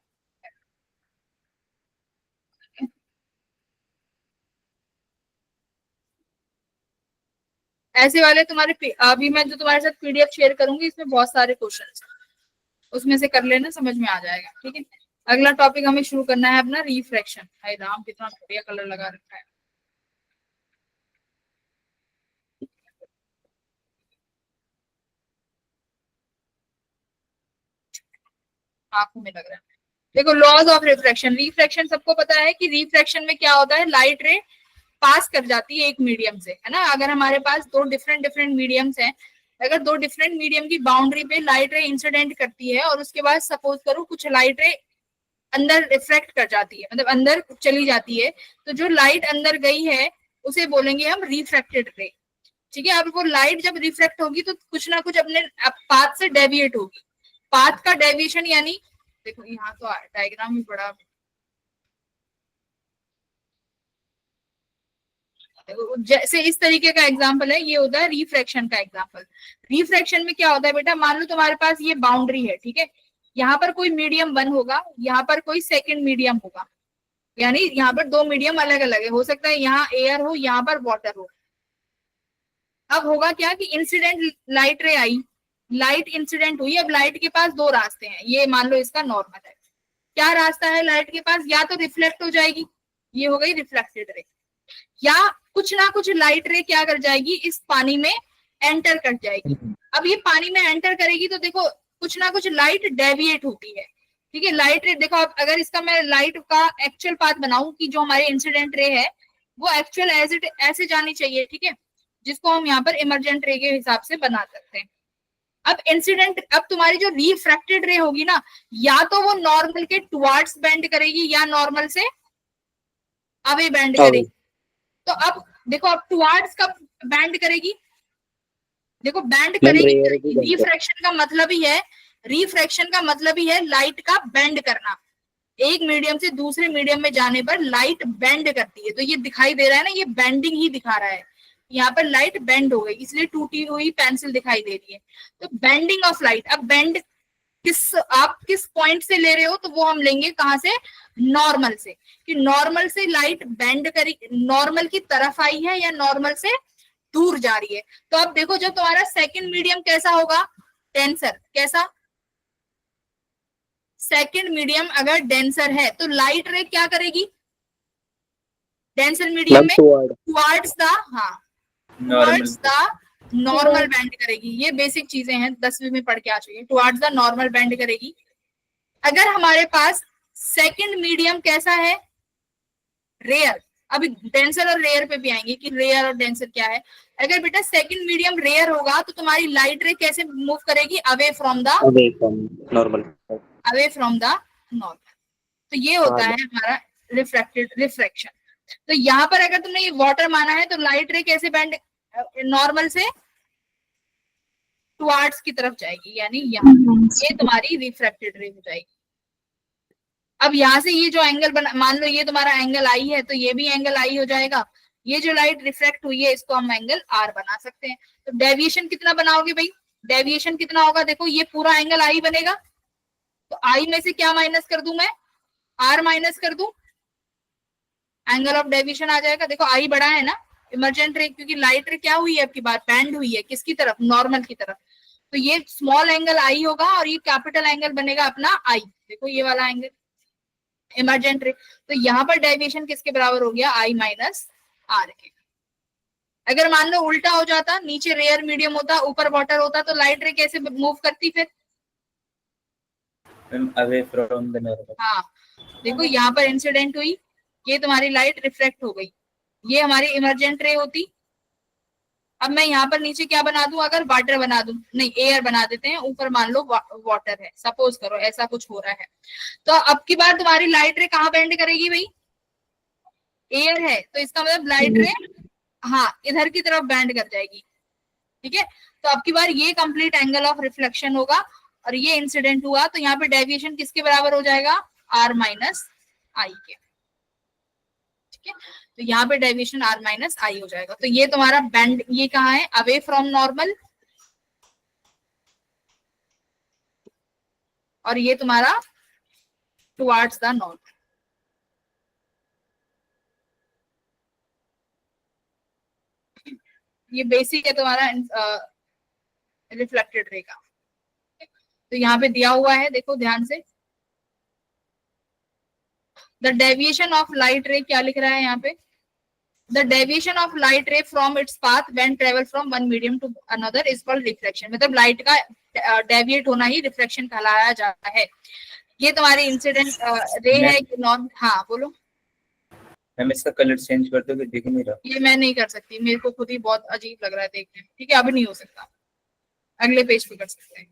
ऐसे वाले तुम्हारे अभी मैं जो तुम्हारे साथ पीडीएफ शेयर करूंगी इसमें बहुत सारे क्वेश्चंस हैं, उसमें से कर लेना, समझ में आ जाएगा, ठीक है। अगला टॉपिक हमें शुरू करना है अपना रिफ्रैक्शन। हाय राम कितना बढ़िया कलर लगा रखा है। आंखों में लग रहा है। देखो लॉज ऑफ रिफ्रैक्शन, रिफ्रैक्शन सबको पता है कि रिफ्रैक्शन में क्या होता है, लाइट रे पास कर जाती है एक मीडियम से, है ना। अगर हमारे पास दो डिफरेंट मीडियम्स हैं, अगर दो डिफरेंट मीडियम की बाउंड्री पे लाइट रे इंसिडेंट करती है और उसके बाद सपोज करो कुछ लाइट रे अंदर रिफ्रैक्ट कर जाती है, मतलब अंदर चली जाती है, तो जो लाइट अंदर गई है उसे बोलेंगे हम रिफ्रैक्टेड रे, ठीक है। अब वो लाइट जब रिफ्रैक्ट होगी तो कुछ ना कुछ अपने पाथ से डेविएट होगी। पाथ का डेविएशन यानी देखो यहाँ तो डायग्राम भी बड़ा, जैसे इस तरीके का एग्जांपल है, ये होता है रिफ्रैक्शन का एग्जांपल। रिफ्रैक्शन में क्या होता है बेटा, मान लो तुम्हारे पास ये बाउंड्री है, ठीक है, यहाँ पर कोई मीडियम 1 होगा, यहाँ पर कोई सेकंड मीडियम होगा, यानी यहाँ पर दो मीडियम अलग अलग है, हो सकता है यहाँ एयर हो यहाँ पर वाटर हो। अब होगा क्या कि इंसिडेंट लाइट रे आई, लाइट इंसिडेंट हुई, अब लाइट के पास दो रास्ते हैं, ये मान लो इसका नॉर्मल है। क्या रास्ता है लाइट के पास, या तो रिफ्लेक्ट हो जाएगी, ये हो गई रिफ्लेक्टेड रे, या कुछ ना कुछ लाइट रे क्या कर जाएगी, इस पानी में एंटर कर जाएगी। अब ये पानी में एंटर करेगी तो देखो कुछ ना कुछ लाइट डेविएट होती है, ठीक है। लाइट रे देखो, अब अगर इसका मैं लाइट का एक्चुअल पाथ बनाऊं कि जो हमारे इंसिडेंट रे है वो एक्चुअल एज इट ऐसे जानी चाहिए, ठीक है, जिसको हम यहाँ पर इमरजेंट रे के हिसाब से बना सकते हैं। अब इंसिडेंट, अब तुम्हारी जो रिफ्रैक्टेड रे होगी ना, या तो वो नॉर्मल के टुवर्ड्स बेंड करेगी या नॉर्मल से अवे बेंड करेगी। तो अब देखो, अब टुवर्ड्स कब बैंड करेगी, देखो बैंड करेगी, रिफ्रैक्शन का मतलब ही है, रिफ्रैक्शन का मतलब ही है लाइट का बेंड करना। एक मीडियम से दूसरे मीडियम में जाने पर लाइट बेंड करती है, तो ये दिखाई दे रहा है ना, ये बेंडिंग ही दिखा रहा है, यहाँ पर लाइट बेंड हो गई इसलिए टूटी हुई पेंसिल दिखाई दे रही है। तो बेंडिंग ऑफ लाइट, अब बेंड आप किस पॉइंट से ले रहे हो, तो वो हम लेंगे कहां से, नॉर्मल से, कि नॉर्मल से लाइट बेंड करी, नॉर्मल की तरफ आई है या नॉर्मल से दूर जा रही है। तो अब देखो जब तुम्हारा सेकंड मीडियम कैसा होगा, डेंसर, कैसा, सेकंड मीडियम अगर डेंसर है तो लाइट रे क्या करेगी, डेंसर मीडियम में टुवर्ड्स द, हाँ, टुवर्ड्स द नॉर्मल बेंड करेगी। ये बेसिक चीजें हैं, 10वीं में पढ़ के आ चुकी है, टुवर्ड्स द नॉर्मल बेंड करेगी। अगर हमारे पास सेकंड मीडियम कैसा है, रेयर, अभी डेंसर और रेयर पे भी आएंगे कि रेयर और डेंसर क्या है। अगर बेटा सेकंड मीडियम रेयर होगा तो तुम्हारी लाइट रे कैसे मूव करेगी, away from the normal, away from the normal. तो ये होता है हमारा रिफ्रैक्शन। तो यहाँ पर अगर तुमने ये वाटर माना है तो लाइट रे कैसे बैंड, नॉर्मल से टुवर्ड्स की तरफ जाएगी, यानी यहाँ, ये तुम्हारी रिफ्रैक्टेड रे हो जाएगी। अब यहाँ से ये जो एंगल बना, मान लो ये तुम्हारा एंगल आई है, तो ये भी एंगल आई हो जाएगा। ये जो लाइट रिफ्रैक्ट हुई है इसको हम एंगल आर बना सकते हैं। तो डेविएशन कितना बनाओगे भाई, डेविएशन कितना होगा, देखो ये पूरा एंगल आई बनेगा, तो आई में से क्या माइनस कर दूं मैं, आर माइनस कर दूं, एंगल ऑफ डेविएशन आ जाएगा। देखो आई बड़ा है ना, इमरजेंट रे, क्योंकि लाइट रे क्या हुई है आपकी बात, बैंड हुई है किसकी तरफ, नॉर्मल की तरफ। तो ये स्मॉल एंगल आई होगा और ये कैपिटल एंगल बनेगा अपना आई, देखो ये वाला एंगल इमरजेंट रे। तो यहाँ पर डेविएशन किसके बराबर हो गया, आई माइनस आर के। अगर मान लो उल्टा हो जाता, नीचे रेयर मीडियम होता, ऊपर वाटर होता, तो लाइट रे कैसे मूव करती फिर, अवे फ्रॉम द नॉर्मल। हाँ देखो यहाँ पर इंसिडेंट हुई, ये तुम्हारी लाइट रिफ्लेक्ट हो गई, ये हमारी इमरजेंट रे होती। अब मैं यहाँ पर नीचे क्या बना दूं, अगर वाटर बना दूं, नहीं एयर बना देते हैं, ऊपर मान लो वाटर है, सपोज करो ऐसा कुछ हो रहा है। तो अब की बार तुम्हारी लाइट रे कहाँ बेंड करेगी भाई, एयर है, तो इसका मतलब लाइट रे हाँ इधर की तरफ बैंड कर जाएगी, ठीक है। तो अब की बार ये कंप्लीट एंगल ऑफ रिफ्लेक्शन होगा और ये इंसिडेंट हुआ, तो यहाँ पे डेविएशन किसके बराबर हो जाएगा, आर माइनस आई के, ठीक है। तो यहाँ पे डेविएशन आर माइनस आई हो जाएगा। तो ये तुम्हारा बैंड, ये कहाँ है, अवे फ्रॉम नॉर्मल, और ये तुम्हारा टुवर्ड्स द नॉर्मल। ये बेसिक है तुम्हारा रिफ्लेक्टेड रे का। तो यहाँ पे दिया हुआ है, देखो ध्यान से, द डेविएशन ऑफ लाइट रे, क्या लिख रहा है यहाँ पे, the deviation of light ray from its path when travel from one medium to another is called reflection. मतलब लाइट का डेविएट होना ही रिफ्लेक्शन कहलाया जाता है। ये तुम्हारी इंसिडेंट रे है कि नॉन, हाँ बोलो। मैम इसका कलर चेंज कर दो, दिख नहीं रहा। ये मैं नहीं कर सकती, मेरे को खुद ही बहुत अजीब लग रहा है देखने में, ठीक है, अभी नहीं हो सकता, अगले पेज पे कर सकते हैं।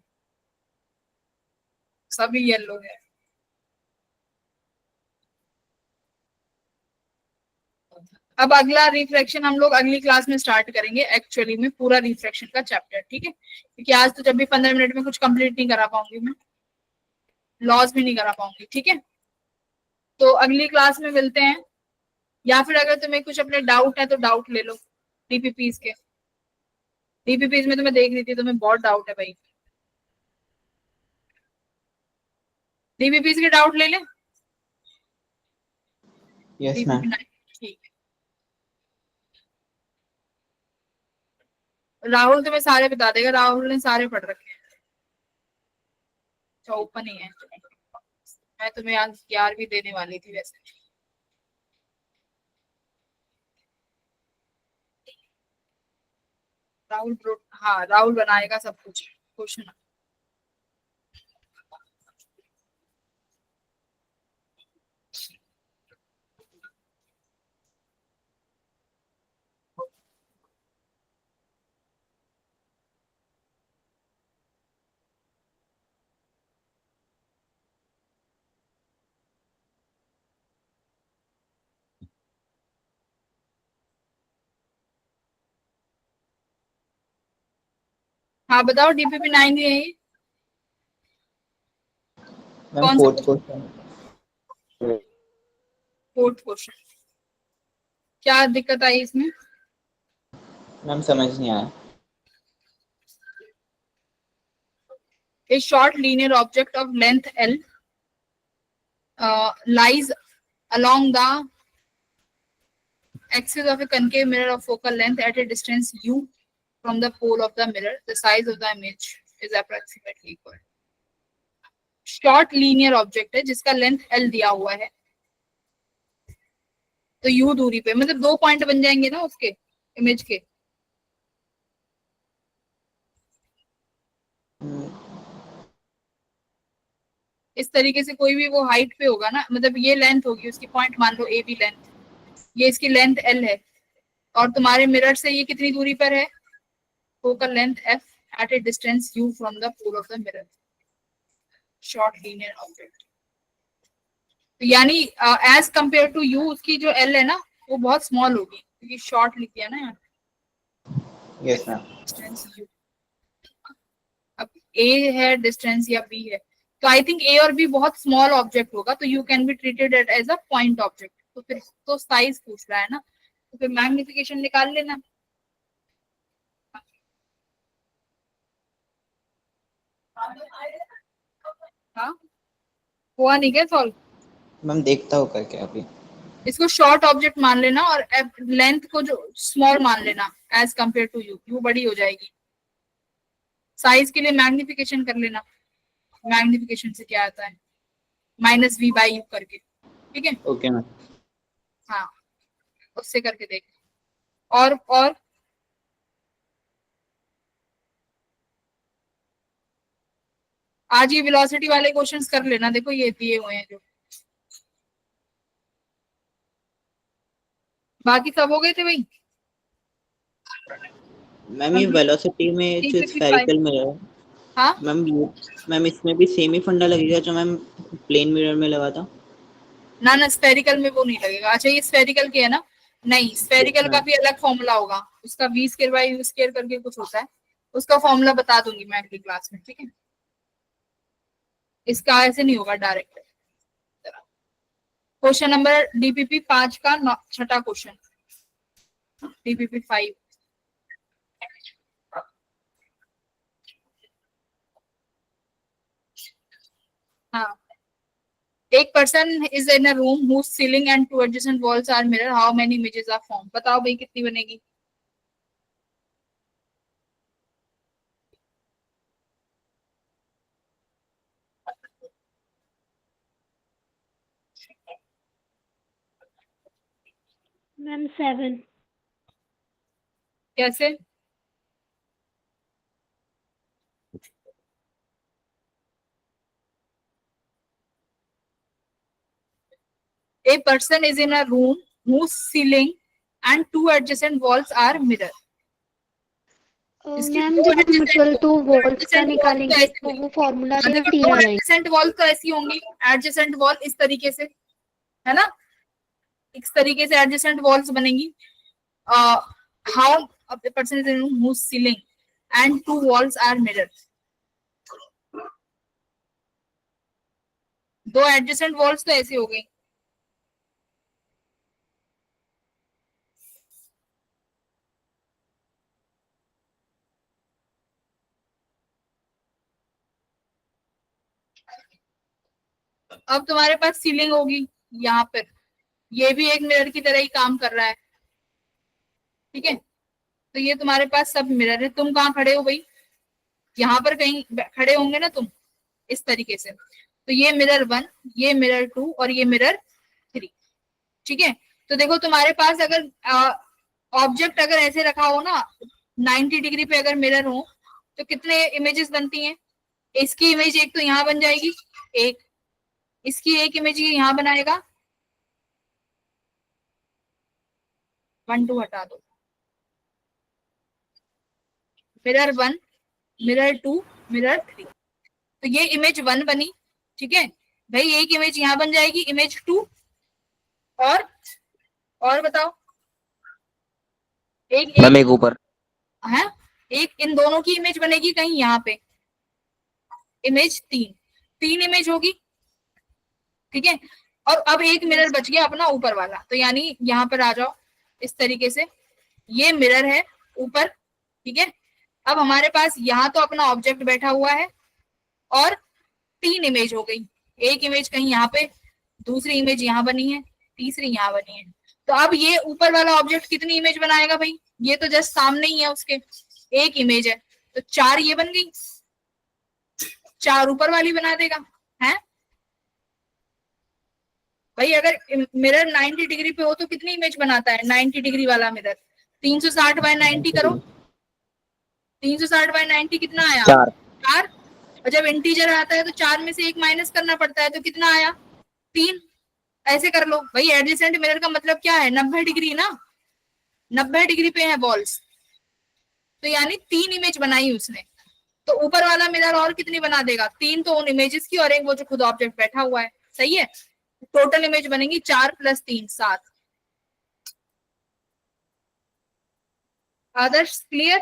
सभी येलो है। अब अगला रिफ्रैक्शन हम लोग अगली क्लास में स्टार्ट करेंगे, एक्चुअली में पूरा रिफ्रैक्शन का चैप्टर, ठीक है, क्योंकि आज तो जब भी 15 मिनट में कुछ कंप्लीट नहीं करा पाऊंगी मैं, लॉस भी नहीं करा पाऊंगी, ठीक है। तो अगली क्लास में मिलते हैं, या फिर अगर तुम्हें कुछ अपने डाउट है तो डाउट ले लो डीपीपीज के। डीपीपीज में तो मैं देख रही थी तुम्हें बहुत डाउट है भाई, डीपीपीज के डाउट ले ले। Yes ma'am. ठीक है, राहुल तुम्हें सारे बता देगा, राहुल ने सारे पढ़ रखे हैं। अच्छा ओपन ही है, मैं तुम्हें आज 11वीं देने वाली थी वैसे। राहुल हाँ राहुल बनाएगा सब कुछ, खुश ना। हाँ बताओ, डीपीपी 9 है ये मैम कौन सा फोर्थ क्वेश्चन। फोर्थ क्वेश्चन, क्या दिक्कत आई इसमें, मैम समझ नहीं आया। A short linear object of length L lies along the axis of a concave mirror of focal length at a distance u from the pole of the mirror. The size of the image is approximately equal. Short linear object है जिसका length L दिया हुआ है, तो u दूरी पे, मतलब 2 point बन जाएंगे ना उसके इमेज के। इस तरीके से कोई भी वो हाइट पे होगा ना, मतलब ये लेंथ होगी उसकी, पॉइंट मान लो ए बी लेंथ, ये इसकी लेंथ L है, और तुम्हारे मिरर से ये कितनी दूरी पर है, focal length f at a distance u from the pole of the mirror. Short linear object. तो यानी एज कंपेयर टू u उसकी जो L है ना वो बहुत स्मॉल होगी, क्योंकि शॉर्ट लिख दिया ना यहाँ। Yes ma'am. डिस्टेंस u, अब a है डिस्टेंस या b है, तो आई थिंक a और b बहुत स्मॉल ऑब्जेक्ट होगा, तो u can be treated as a point object. तो फिर तो साइज पूछ रहा है ना, तो फिर मैग्निफिकेशन निकाल लेना। हाँ, हुआ नहीं क्या सॉल्व? मैम देखता हूँ करके अभी। इसको शॉर्ट ऑब्जेक्ट मान लेना और लेंथ को जो स्मॉल मान लेना as compare to U, U बड़ी हो जाएगी। साइज के लिए मैग्निफिकेशन कर लेना, मैग्निफिकेशन से क्या आता है, -v/u करके, ठीक है? Okay ma'am. हाँ, उससे करके देख। और आज ये वेलोसिटी वाले क्वेश्चंस कर लेना, देखो ये दिए हुए हैं जो, बाकी सब हो गए थे भाई। मैम ये वेलोसिटी में जो 355 स्फेरिकल मिरर है, हाँ मैम इसमें भी सेम ही फंडा लगेगा जो मैम प्लेन मिरर में लगा था? ना स्फेरिकल में वो नहीं लगेगा। अच्छा, ये स्फेरिकल के है ना? नहीं, स्फेरिकल का भी अलग फॉर्मूला होगा, उसका v² करके कुछ होता है, उसका फॉर्मूला बता दूंगी मैं अगली क्लास में, ठीक है? इसका ऐसे नहीं होगा डायरेक्ट। क्वेश्चन नंबर DPP 5 का 6वां क्वेश्चन, DPP 5। हाँ, एक person is in a room whose ceiling and 2 adjacent walls are mirror. How many images are formed? बताओ भाई कितनी बनेगी? मैम 7। कैसे? A person is in a room whose ceiling and 2 adjacent walls are mirror. इसकी ma'am दो जब हम adjacent equal to walls का adjacent निकालेंगे walls तो वो फॉर्मूला तो में देखो 3 दो आ जाएंगे। एडजेसेंट वॉल तो ऐसी होंगी, एडजेसेंट वॉल इस तरीके से, है ना? इस तरीके से एडजेसेंट वॉल्स बनेंगी। How a person is in room whose ceiling and 2 walls are mirror. दो एडजेसेंट वॉल्स तो ऐसी हो गई। अब तुम्हारे पास सीलिंग होगी यहाँ पर, ये भी एक मिरर की तरह ही काम कर रहा है, ठीक है? तो ये तुम्हारे पास सब मिरर है। तुम कहाँ खड़े हो भाई? यहाँ पर कहीं खड़े होंगे ना तुम, इस तरीके से। तो ये मिरर 1, ये मिरर 2 और ये मिरर 3, ठीक है? तो देखो तुम्हारे पास अगर ऑब्जेक्ट अगर ऐसे रखा हो ना, 90 डिग्री पे अगर मिरर हो, तो कितने इमेजेस बनती हैं? इसकी इमेज एक तो यहाँ बन जाएगी, एक इसकी एक इमेज यहाँ बनाएगा, 1 2 हटा दो, मिरर 1, मिरर 2, मिरर 3। तो ये इमेज 1 बनी, ठीक है भाई? एक इमेज यहाँ बन जाएगी, इमेज 2, और बताओ, मैम एक ऊपर है, एक इन दोनों की इमेज बनेगी कहीं यहाँ पे, इमेज 3 इमेज होगी, ठीक है? और अब एक मिरर बच गया अपना ऊपर वाला, तो यानी यहाँ पर आ जाओ इस तरीके से, ये मिरर है ऊपर, ठीक है? अब हमारे पास यहाँ तो अपना ऑब्जेक्ट बैठा हुआ है, और 3 इमेज हो गई, एक इमेज कहीं यहाँ पे, दूसरी इमेज यहाँ बनी है, तीसरी यहाँ बनी है। तो अब ये ऊपर वाला ऑब्जेक्ट कितनी इमेज बनाएगा भाई, ये तो जस्ट सामने ही है उसके, एक इमेज है, तो 4 ये बन गई, 4 ऊपर वाली बना देगा है भाई। अगर मिरर 90 डिग्री पे हो तो कितनी इमेज बनाता है 90 डिग्री वाला मिरर, 360 बाय 90 करो, 360 बाय 90 कितना आया, 4। और जब इंटीजर आता है तो 4 में से 1 माइनस करना पड़ता है, तो कितना आया 3। ऐसे कर लो भाई, एडजेसेंट मिरर का मतलब क्या है 90 डिग्री ना, 90 डिग्री पे है बॉल्स, तो यानी 3 इमेज बनाई उसने। तो ऊपर वाला मिरर और कितनी बना देगा, 3 तो उन इमेजेस की और एक वो जो खुद ऑब्जेक्ट बैठा हुआ है, सही है। टोटल इमेज बनेगी 4 + 3 7। आदर्श क्लियर?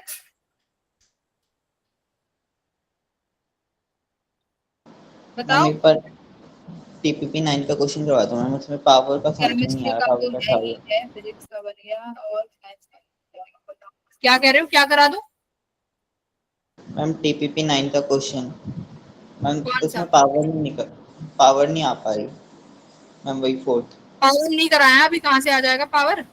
बताओ। मैम एक बार टीपीपी 9 का क्वेश्चन करवाता हूँ मैम, उसमें पावर का फंक्शन नहीं केमिस्ट्री आ का रहा, तो पावर का है ही है, फिजिक्स का बन गया और साइंस का। क्या कह रहे हो, क्या करा दूं? मैम टीपीपी 9 का क्वेश्चन मैम, कौन सा? उसमें पावर नहीं आ पा रही मैम, वही 4th। पावर नहीं कराया अभी, कहाँ से आ जाएगा पावर?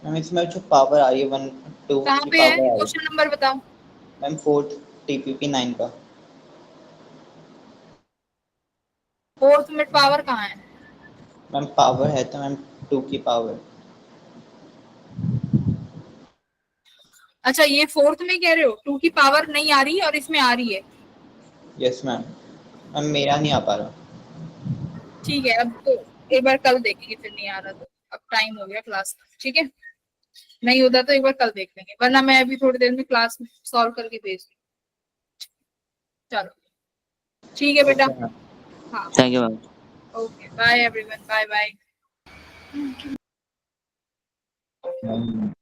मैम इसमें जो पावर आ रही है 1 2 कहाँ की पे है, पावर आ रही क्वेश्चन नंबर बताओ। है मैम 4th टीपीपी 9 का। 4th में पावर कहाँ है? मैम पावर है तो मैम 2 की पावर। अच्छा, ये 4th में कह रहे हो 2 की पावर नहीं आ रही और इसमें आ रही है? Yes ma'am. मैम मेरा नहीं आ पा रहा। ठीक है, अब तो एक बार कल देखेंगे, फिर नहीं आ रहा तो अब टाइम हो गया क्लास का, ठीक है। नहीं होता तो एक बार कल देख लेंगे, वरना मैं अभी थोड़ी देर में क्लास सॉल्व करके भेज दूँ। चलो ठीक है बेटा। Okay ma'am. हाँ thank you ma'am. Okay, bye everyone, bye bye. Ma'am